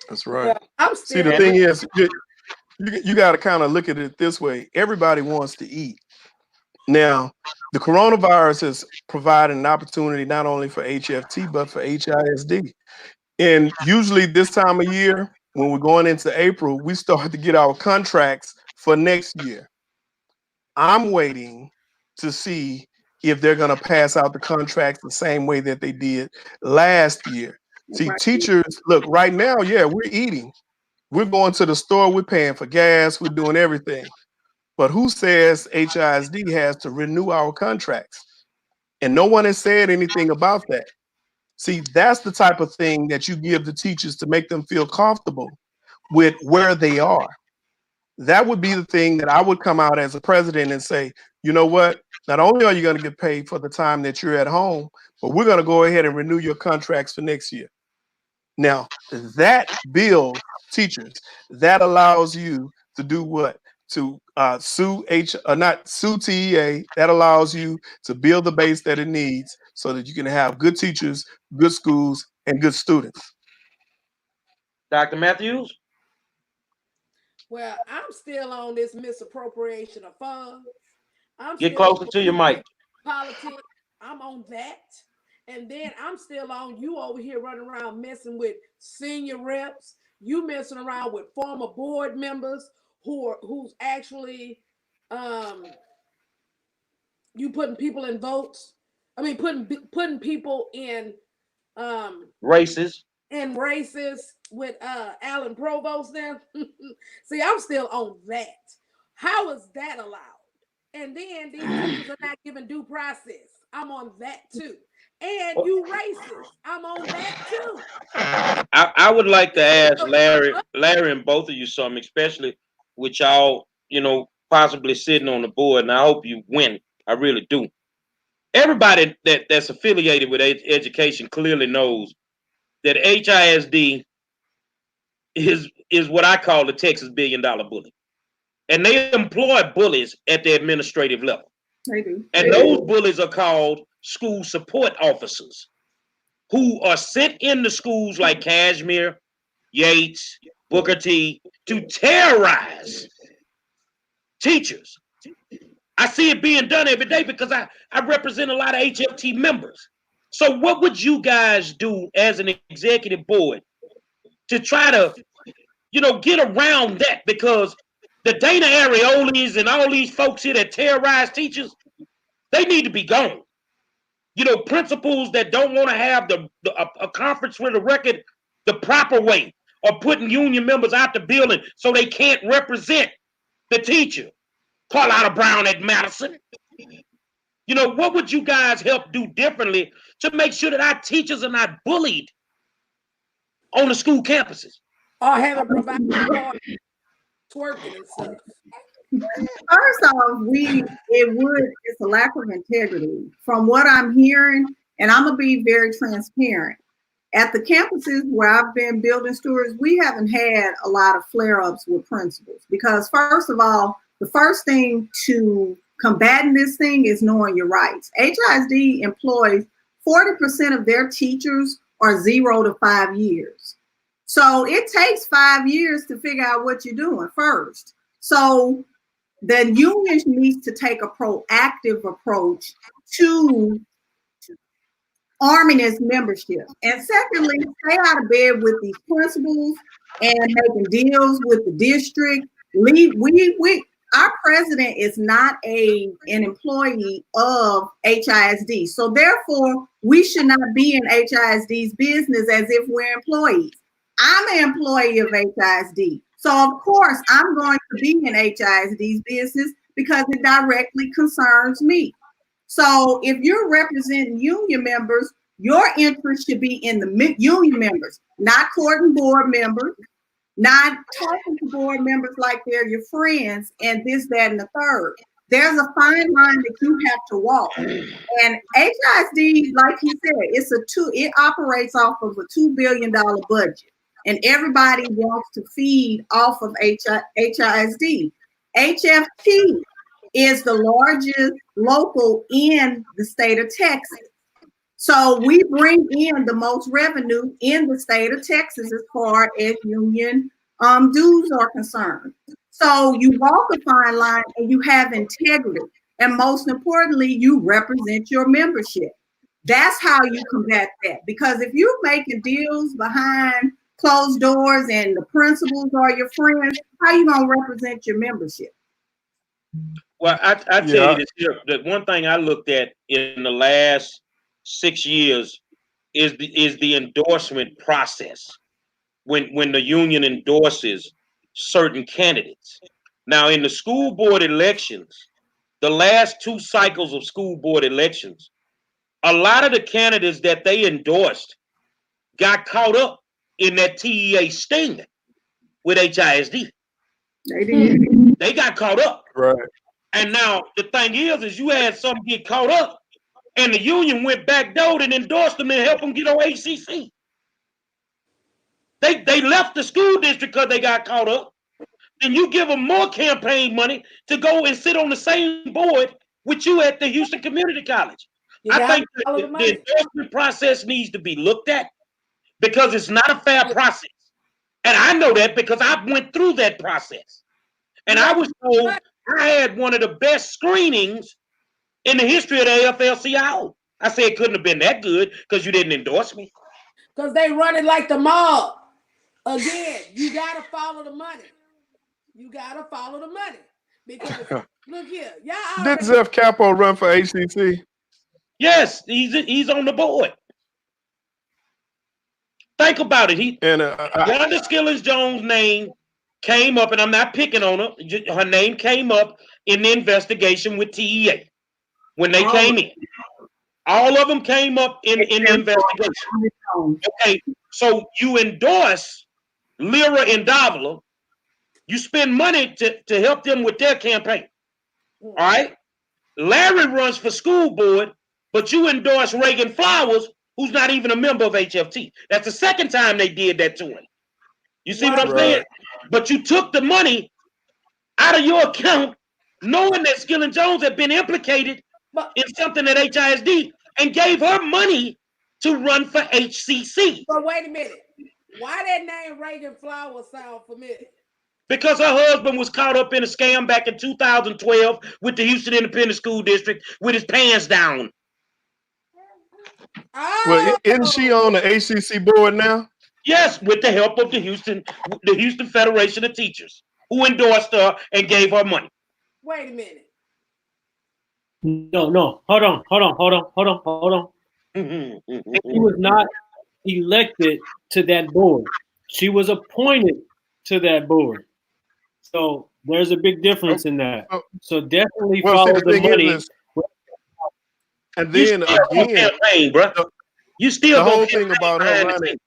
[SPEAKER 2] That's right.
[SPEAKER 5] Yeah,
[SPEAKER 2] See, the thing is, you got to kind of look at it this way. Everybody wants to eat. Now, the coronavirus has provided an opportunity not only for HFT, but for HISD. And usually this time of year, when we're going into April, we start to get our contracts for next year. I'm waiting to see if they're going to pass out the contracts the same way that they did last year. See, teachers, look, right now, yeah, we're eating. We're going to the store, we're paying for gas, we're doing everything. But who says HISD has to renew our contracts? And no one has said anything about that. See, that's the type of thing that you give the teachers to make them feel comfortable with where they are. That would be the thing that I would come out as a president and say, you know what? Not only are you going to get paid for the time that you're at home, but we're going to go ahead and renew your contracts for next year. Now, that builds teachers. That allows you to do what? To sue TEA. That allows you to build the base that it needs so that you can have good teachers, good schools, and good students.
[SPEAKER 1] Dr. Matthews?
[SPEAKER 5] Well, I'm still on this misappropriation of funds.
[SPEAKER 1] Get closer to your mic.
[SPEAKER 5] Politics. I'm on that. And then I'm still on you over here running around messing with senior reps. You messing around with former board members who's actually you putting people in votes. I mean, putting people in
[SPEAKER 1] races.
[SPEAKER 5] In races with Alan Provost there. See, I'm still on that. How is that allowed? And then these teachers are not given due process. I'm on that too. And you racist. I'm on that too.
[SPEAKER 1] I would like to ask Larry and both of you something, especially with y'all, possibly sitting on the board, and I hope you win. I really do. Everybody that's affiliated with education clearly knows that HISD is what I call the Texas $1 billion bully. And they employ bullies at the administrative level.
[SPEAKER 4] They do.
[SPEAKER 1] And those bullies are called school support officers, who are sent into schools like Kashmir, Yates, Booker T, to terrorize teachers. I see it being done every day because I represent a lot of HFT members. So what would you guys do as an executive board to try to, get around that? Because the Dana Ariolis and all these folks here that terrorize teachers, they need to be gone. Principals that don't want to have a conference with a record the proper way, or putting union members out the building so they can't represent the teacher. Carlotta Brown at Madison. What would you guys help do differently to make sure that our teachers are not bullied on the school campuses?
[SPEAKER 5] Or have it provided twerking and stuff.
[SPEAKER 4] First off, it's a lack of integrity. From what I'm hearing, and I'm gonna be very transparent. At the campuses where I've been building stewards, we haven't had a lot of flare-ups with principals, because first of all, the first thing to combating this thing is knowing your rights. HISD employs 40% of their teachers are 0 to 5 years. So it takes 5 years to figure out what you're doing first. So the union needs to take a proactive approach to arming its membership. And secondly, stay out of bed with these principals and making deals with the district. our president is not an employee of HISD. So therefore, we should not be in HISD's business as if we're employees. I'm an employee of HISD. So of course, I'm going to be in HISD's business because it directly concerns me. So if you're representing union members, your interest should be in the union members, not courting board members, not talking to board members like they're your friends and this, that, and the third. There's a fine line that you have to walk. And HISD, like he said, it operates off of a $2 billion budget. And everybody wants to feed off of HISD. HFT is the largest local in the state of Texas. So we bring in the most revenue in the state of Texas as far as union dues are concerned. So you walk a fine line and you have integrity. And most importantly, you represent your membership. That's how you combat that. Because if you're making deals behind closed doors and the principals are your friends, how you going to represent your membership?
[SPEAKER 1] Well, I tell you this here, that one thing I looked at in the last 6 years is the endorsement process. When the union endorses certain candidates. Now, in the school board elections, the last 2 cycles of school board elections, a lot of the candidates that they endorsed got caught up in that TEA sting with HISD.
[SPEAKER 4] They did.
[SPEAKER 1] They got caught up.
[SPEAKER 2] Right.
[SPEAKER 1] And now the thing is you had some get caught up, and the union went back door and endorsed them and helped them get on HCC. They left the school district because they got caught up. Then you give them more campaign money to go and sit on the same board with you at the Houston Community College. I think the endorsement process needs to be looked at because it's not a fair process. And I know that because I went through that process. And I was told I had one of the best screenings in the history of the AFL-CIO. I said it couldn't have been that good because you didn't endorse me.
[SPEAKER 5] Because they run it like the mob. Again, you got to follow the money. You got to follow the money. Because, look here. Y'all
[SPEAKER 2] Did Zeph Capo run for ACC?
[SPEAKER 1] Yes, he's on the board. Think about it. Yonda Skillings-Jones' name came up, and I'm not picking on her. Her name came up in the investigation with TEA when they came in. All of them came up in the investigation. Okay, so you endorse Lyra and Davila. You spend money to help them with their campaign. All right? Larry runs for school board, but you endorse Reagan Flowers, who's not even a member of HFT. That's the second time they did that to him. You see what I'm saying? But you took the money out of your account, knowing that Skillings-Jones had been implicated in something at HISD, and gave her money to run for HCC.
[SPEAKER 5] But wait a minute. Why that name Reagan Flowers sound familiar?
[SPEAKER 1] Because her husband was caught up in a scam back in 2012 with the Houston Independent School District with his pants down.
[SPEAKER 2] Well, isn't she on the ACC board now?
[SPEAKER 1] Yes, with the help of the Houston Federation of Teachers, who endorsed her and gave her money.
[SPEAKER 5] Wait a minute.
[SPEAKER 3] No. Hold on. She was not elected to that board. She was appointed to that board. So there's a big difference in that. So definitely follow the money.
[SPEAKER 2] And then again,
[SPEAKER 1] campaign, bro. You still
[SPEAKER 2] the whole thing about her running.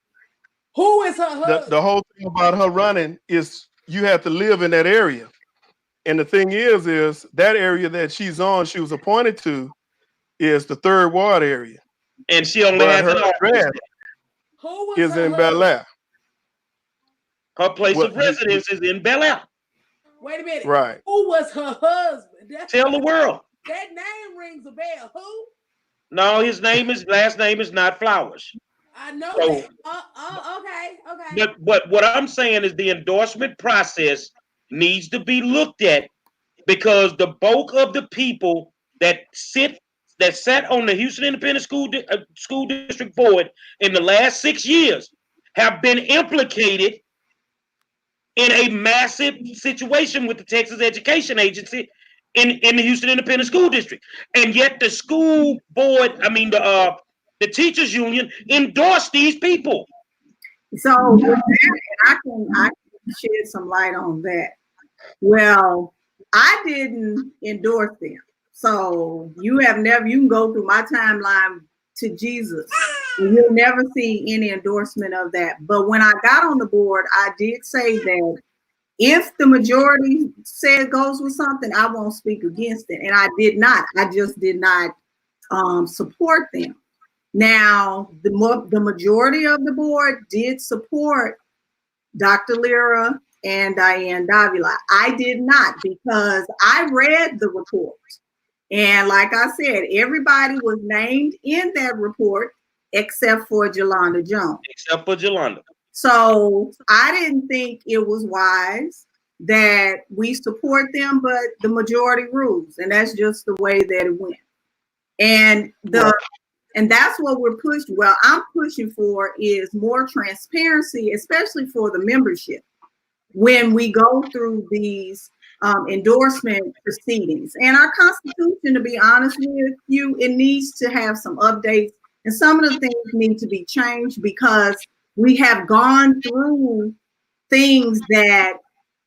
[SPEAKER 5] Who is her husband?
[SPEAKER 2] The whole thing about her running is you have to live in that area. And the thing is that area that she's on, she was appointed to, is the 3rd Ward area.
[SPEAKER 1] And she only has
[SPEAKER 2] her address is in Bel Air.
[SPEAKER 1] Her place of residence is in Bel Air.
[SPEAKER 5] Wait a minute.
[SPEAKER 2] Right.
[SPEAKER 5] Who was her husband?
[SPEAKER 1] Tell the world.
[SPEAKER 5] That name rings a bell. Who?
[SPEAKER 1] No, his last name is not Flowers.
[SPEAKER 5] I know that. Okay.
[SPEAKER 1] But what I'm saying is the endorsement process needs to be looked at because the bulk of the people that sat on the Houston Independent School District Board in the last 6 years have been implicated in a massive situation with the Texas Education Agency in the Houston Independent School District. And yet the school board, the teachers union endorsed these people.
[SPEAKER 4] So with that, I can shed some light on that. Well, I didn't endorse them. So you can go through my timeline to Jesus. And you'll never see any endorsement of that. But when I got on the board, I did say that if the majority said goes with something, I won't speak against it. And I did not. I just did not support them. Now, the majority of the board did support Dr. Lyra and Diane Davila. I did not, because I read the report. And like I said, everybody was named in that report except for Jolanda Jones.
[SPEAKER 1] Except for Jolanda.
[SPEAKER 4] So I didn't think it was wise that we support them, but the majority rules. And that's just the way that it went. And that's what we're pushing. Well, I'm pushing for is more transparency, especially for the membership, when we go through these endorsement proceedings. And our Constitution, to be honest with you, it needs to have some updates. And some of the things need to be changed because we have gone through things that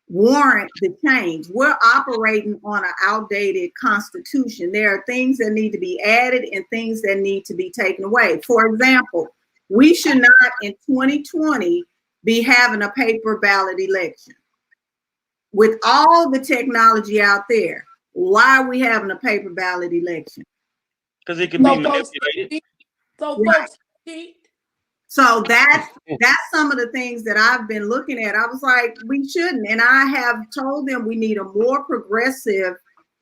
[SPEAKER 4] warrant the change. We're operating on an outdated Constitution. There are things that need to be added and things that need to be taken away. For example, we should not in 2020 be having a paper ballot election. With all the technology out there, why are we having a paper ballot election?
[SPEAKER 1] Because it can be manipulated.
[SPEAKER 5] Folks cheat.
[SPEAKER 4] So that's some of the things that I've been looking at. I was like, we shouldn't. And I have told them we need a more progressive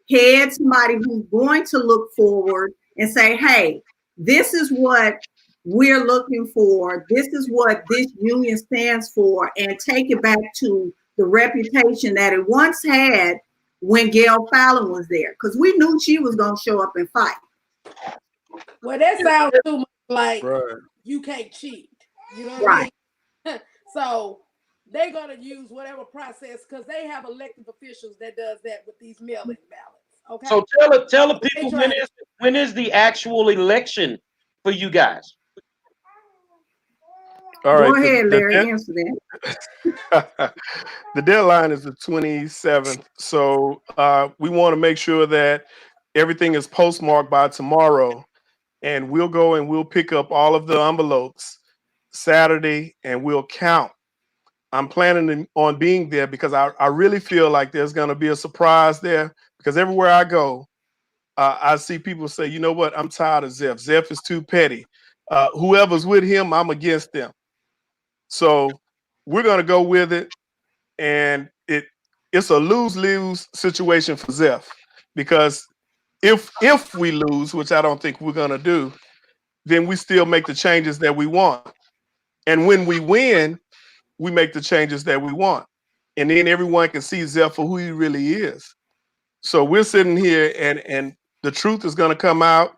[SPEAKER 4] head, somebody who's going to look forward and say, hey, this is what we're looking for. This is what this union stands for, and take it back to the reputation that it once had when Gail Fallon was there. Because we knew she was going to show up and fight.
[SPEAKER 5] Well, that sounds too much like you can't cheat. You know what I mean? So they're going to use whatever process, because they have elected officials that does that with these mail-in ballots. Okay.
[SPEAKER 1] So tell the people when is the actual election for you guys?
[SPEAKER 2] All right.
[SPEAKER 4] Go ahead, Larry, answer
[SPEAKER 2] that. The deadline is the 27th. So we want to make sure that everything is postmarked by tomorrow. And we'll go and we'll pick up all of the envelopes Saturday and we'll count. I'm planning on being there because I really feel like there's going to be a surprise there, because everywhere I go, I see people say, you know what, I'm tired of Zeph. Zeph is too petty. Whoever's with him, I'm against them. So we're going to go with it. And it's a lose-lose situation for Zeph, because if we lose, which I don't think we're going to do, then we still make the changes that we want. And when we win, we make the changes that we want. And then everyone can see Zeph for who he really is. So we're sitting here and the truth is going to come out.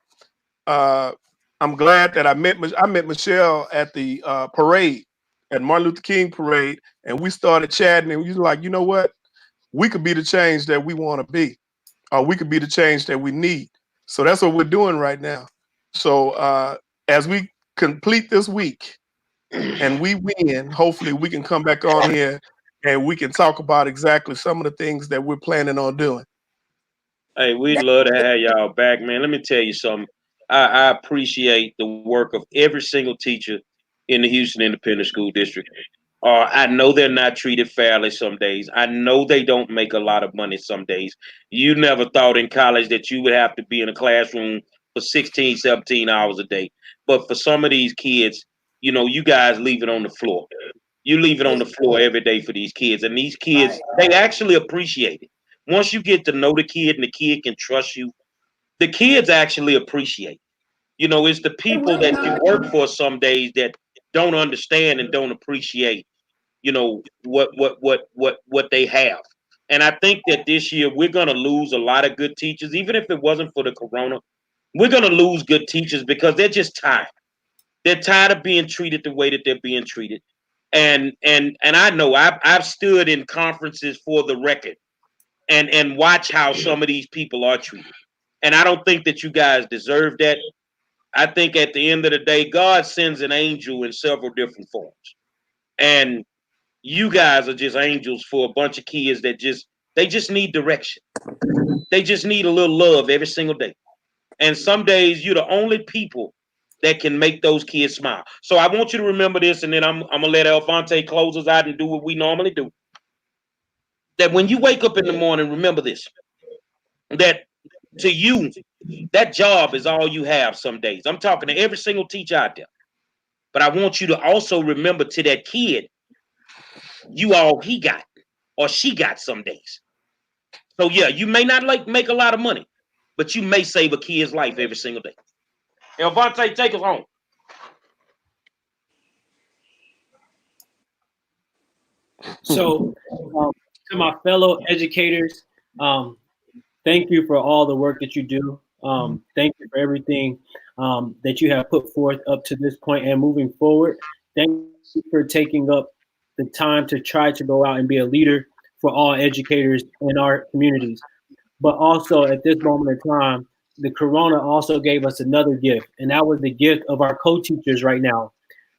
[SPEAKER 2] I'm glad that I met Michelle at the parade, at Martin Luther King parade, and we started chatting, and we were like, you know what? We could be the change that we want to be, or we could be the change that we need. So that's what we're doing right now. So as we complete this week and we win, hopefully we can come back on here and we can talk about exactly some of the things that we're planning on doing.
[SPEAKER 1] Hey, we'd love to have y'all back, man. Let me tell you something. I appreciate the work of every single teacher in the Houston Independent School District. I know they're not treated fairly some days. I know they don't make a lot of money some days. You never thought in college that you would have to be in a classroom for 16, 17 hours a day. But for some of these kids, you know, you guys leave it on the floor. You leave it on the floor every day for these kids. And these kids, they actually appreciate it. Once you get to know the kid and the kid can trust you, the kids actually appreciate it. You know, it's the people that you work for some days that don't understand and don't appreciate, you know, what they have. And I think that this year we're going to lose a lot of good teachers. Even if it wasn't for the corona, we're going to lose good teachers because they're just tired. They're tired of being treated the way that they're being treated. And I know I've stood in conferences for the record and watch how some of these people are treated. And I don't think that you guys deserve that. I think at the end of the day, God sends an angel in several different forms. And you guys are just angels for a bunch of kids that they just need direction. They just need a little love every single day. And some days you're the only people that can make those kids smile. So I want you to remember this, and then I'm gonna let Alphonte close us out and do what we normally do. That when you wake up in the morning, remember this. That to you, that job is all you have some days. I'm talking to every single teacher out there. But I want you to also remember to that kid, you all he got or she got some days. So yeah, you may not make a lot of money, but you may save a kid's life every single day. Alphonte, take us home.
[SPEAKER 3] So, to my fellow educators, thank you for all the work that you do. Thank you for everything that you have put forth up to this point and moving forward. Thank you for taking up the time to try to go out and be a leader for all educators in our communities. But also at this moment in time, the corona also gave us another gift, and that was the gift of our co-teachers right now.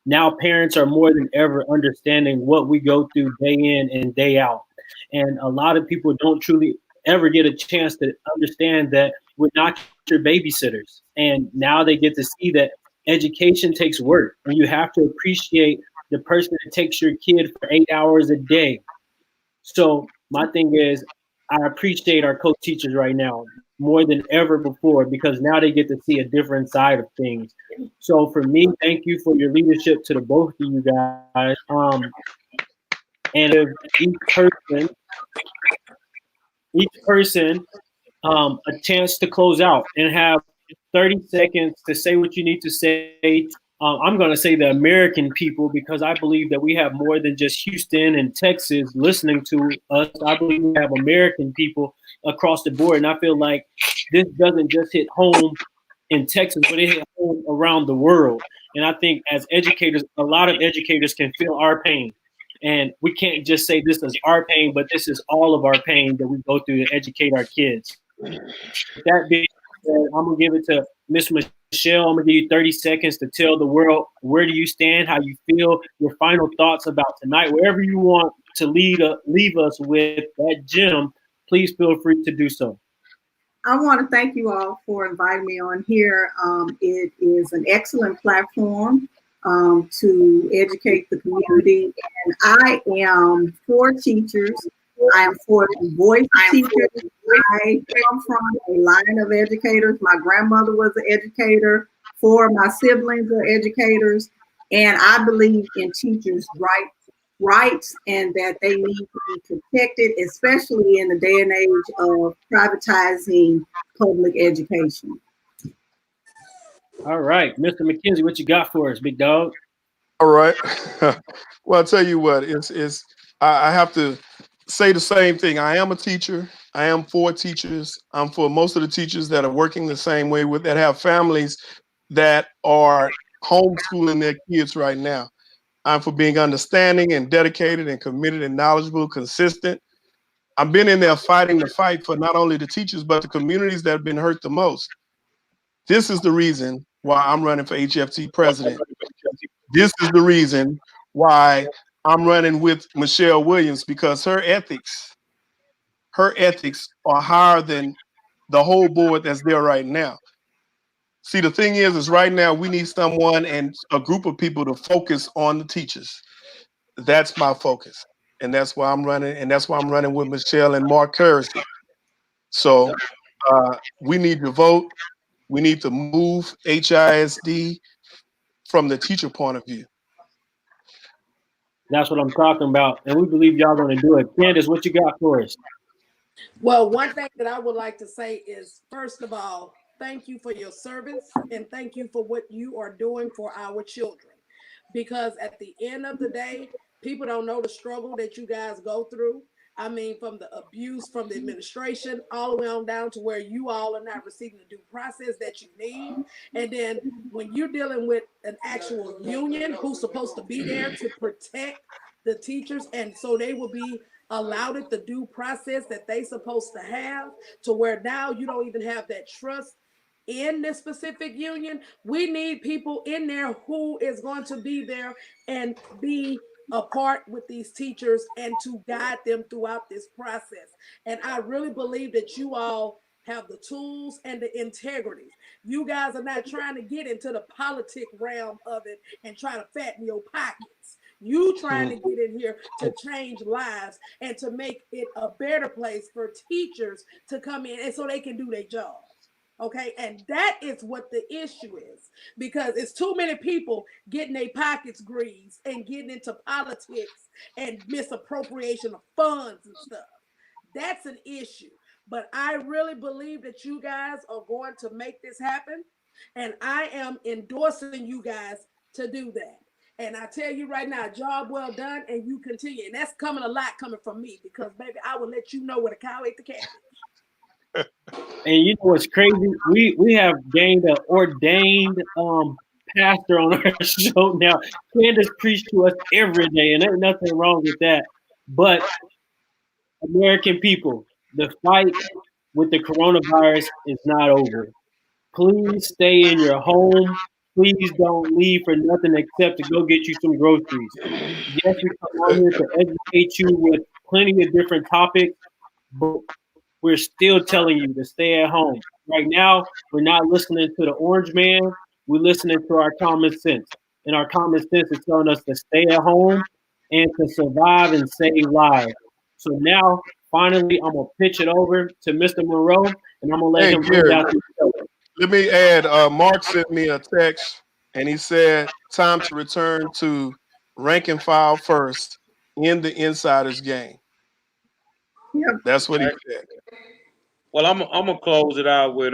[SPEAKER 3] Now parents are more than ever understanding what we go through day in and day out. And a lot of people don't truly ever get a chance to understand that we're not your babysitters. And now they get to see that education takes work, and you have to appreciate the person that takes your kid for 8 hours a day. So my thing is, I appreciate our co-teachers right now more than ever before, because now they get to see a different side of things. So for me, thank you for your leadership to the both of you guys. And if each person a chance to close out and have 30 seconds to say what you need to say. I'm going to say the American people, because I believe that we have more than just Houston and Texas listening to us. I believe we have American people across the board. And I feel like this doesn't just hit home in Texas, but it hit home around the world. And I think as educators, a lot of educators can feel our pain. And we can't just say this is our pain, but this is all of our pain that we go through to educate our kids. With that being said, I'm going to give it to Miss Michelle. I'm going to give you 30 seconds to tell the world where do you stand, how you feel, your final thoughts about tonight. Wherever you want to leave us with that gem, please feel free to do so.
[SPEAKER 4] I want to thank you all for inviting me on here. It is an excellent platform to educate the community. And I am for teachers. I am for voice teachers. I come from a line of educators. My grandmother was an educator. 4 of my siblings are educators. And I believe in teachers' rights and that they need to be protected, especially in the day and age of privatizing public education.
[SPEAKER 3] All right, Mr. Mckenzie, what you got for us, big dog?
[SPEAKER 2] All right. Well, I'll tell you what, I have to say the same thing. I am a teacher. I am for teachers. I'm for most of the teachers that are working the same way that have families that are homeschooling their kids right now. I'm for being understanding and dedicated and committed and knowledgeable, consistent. I've been in there fighting the fight for not only the teachers, but the communities that have been hurt the most. This is the reason why I'm running for HFT president. This is the reason why I'm running with Michelle Williams, because her ethics are higher than the whole board that's there right now. See, the thing is right now we need someone and a group of people to focus on the teachers. That's my focus. And that's why I'm running. And that's why I'm running with Michelle and Mark Kersey. So we need to vote. We need to move HISD from the teacher point of view.
[SPEAKER 3] That's what I'm talking about. And we believe y'all going to do it. Candace, what you got for us?
[SPEAKER 5] Well, one thing that I would like to say is, first of all, thank you for your service and thank you for what you are doing for our children. Because at the end of the day, people don't know the struggle that you guys go through. I mean, from the abuse from the administration all the way on down to where you all are not receiving the due process that you need. And then when you're dealing with an actual union who's supposed to be there to protect the teachers, and so they will be allowed the due process that they supposed to have, to where now you don't even have that trust in this specific union. We need people in there who is going to be there and be a part with these teachers and to guide them throughout this process. And I really believe that you all have the tools and the integrity. You guys are not trying to get into the politic realm of it and try to fatten your pockets. You trying to get in here to change lives and to make it a better place for teachers to come in and so they can do their job. Okay, and that is what the issue is, because it's too many people getting their pockets greased and getting into politics and misappropriation of funds and stuff. That's an issue. But I really believe that you guys are going to make this happen, and I am endorsing you guys to do that. And I tell you right now, job well done, and you continue. And that's coming a lot coming from me, because baby, I will let you know where the cow ate the cabbage.
[SPEAKER 3] And you know what's crazy? We have gained an ordained pastor on our show now. Candace preached to us every day, and there's nothing wrong with that. But American people, the fight with the coronavirus is not over. Please stay in your home. Please don't leave for nothing except to go get you some groceries. Yes, we come on here to educate you with plenty of different topics, but we're still telling you to stay at home. Right now, we're not listening to the orange man. We're listening to our common sense. And our common sense is telling us to stay at home and to survive and save lives. So now, finally, I'm going to pitch it over to Mr. Monroe, and I'm going to let him bring down the show.
[SPEAKER 2] Let me add, Mark sent me a text, and he said, time to return to rank and file first in the insiders game.
[SPEAKER 4] Yep.
[SPEAKER 2] That's what he said.
[SPEAKER 1] Well, I'm gonna close it out with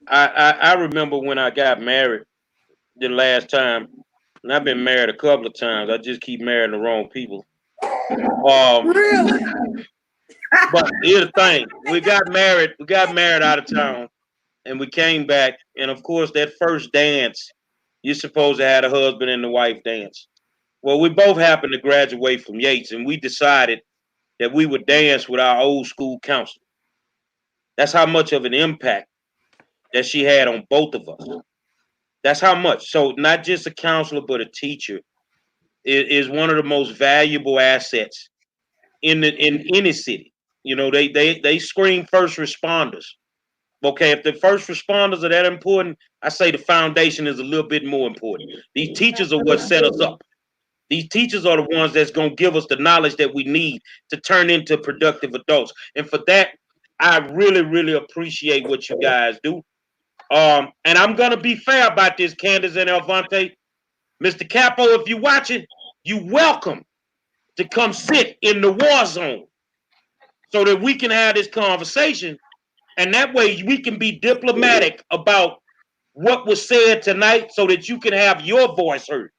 [SPEAKER 1] I remember when I got married the last time, and I've been married a couple of times. I just keep marrying the wrong people.
[SPEAKER 5] Really?
[SPEAKER 1] But here's the thing: we got married out of town, and we came back, and of course that first dance, you're supposed to have a husband and the wife dance. Well, we both happened to graduate from Yates, and we decided that we would dance with our old school counselor. That's how much of an impact that she had on both of us. That's how much. So not just a counselor, but a teacher is one of the most valuable assets in any city. You know, they screen first responders. Okay, if the first responders are that important, I say the foundation is a little bit more important. These teachers are what set us up. These teachers are the ones that's going to give us the knowledge that we need to turn into productive adults. And for that, I really, really appreciate what you guys do. And I'm going to be fair about this, Candace and Elvante. Mr. Capo, if you're watching, you're welcome to come sit in the war zone so that we can have this conversation. And that way we can be diplomatic about what was said tonight so that you can have your voice heard.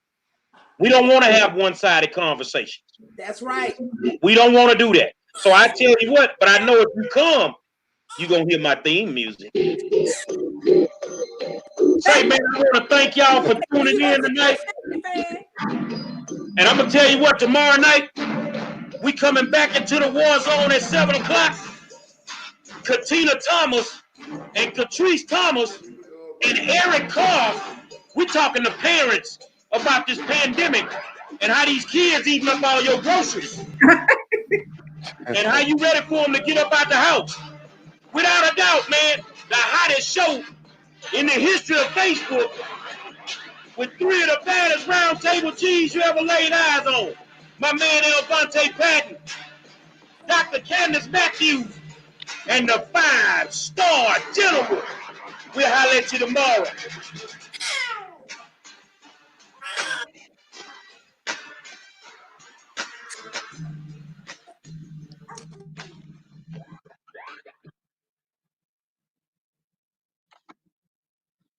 [SPEAKER 1] We don't want to have one-sided conversations.
[SPEAKER 5] That's right.
[SPEAKER 1] We don't want to do that. So I tell you what, but I know if you come, you're going to hear my theme music. Say, man, I want to thank y'all for tuning in tonight. And I'm going to tell you what, tomorrow night, we coming back into the war zone at 7 o'clock. Katina Thomas and Catrice Thomas and Eric Carr, we're talking to parents about this pandemic and how these kids eating up all your groceries. And how you ready for them to get up out the house. Without a doubt, man, the hottest show in the history of Facebook with 3 of the baddest round table G's you ever laid eyes on. My man Elvante Patton, Dr. Candace Matthews, and the 5-star general. We'll holler at you tomorrow.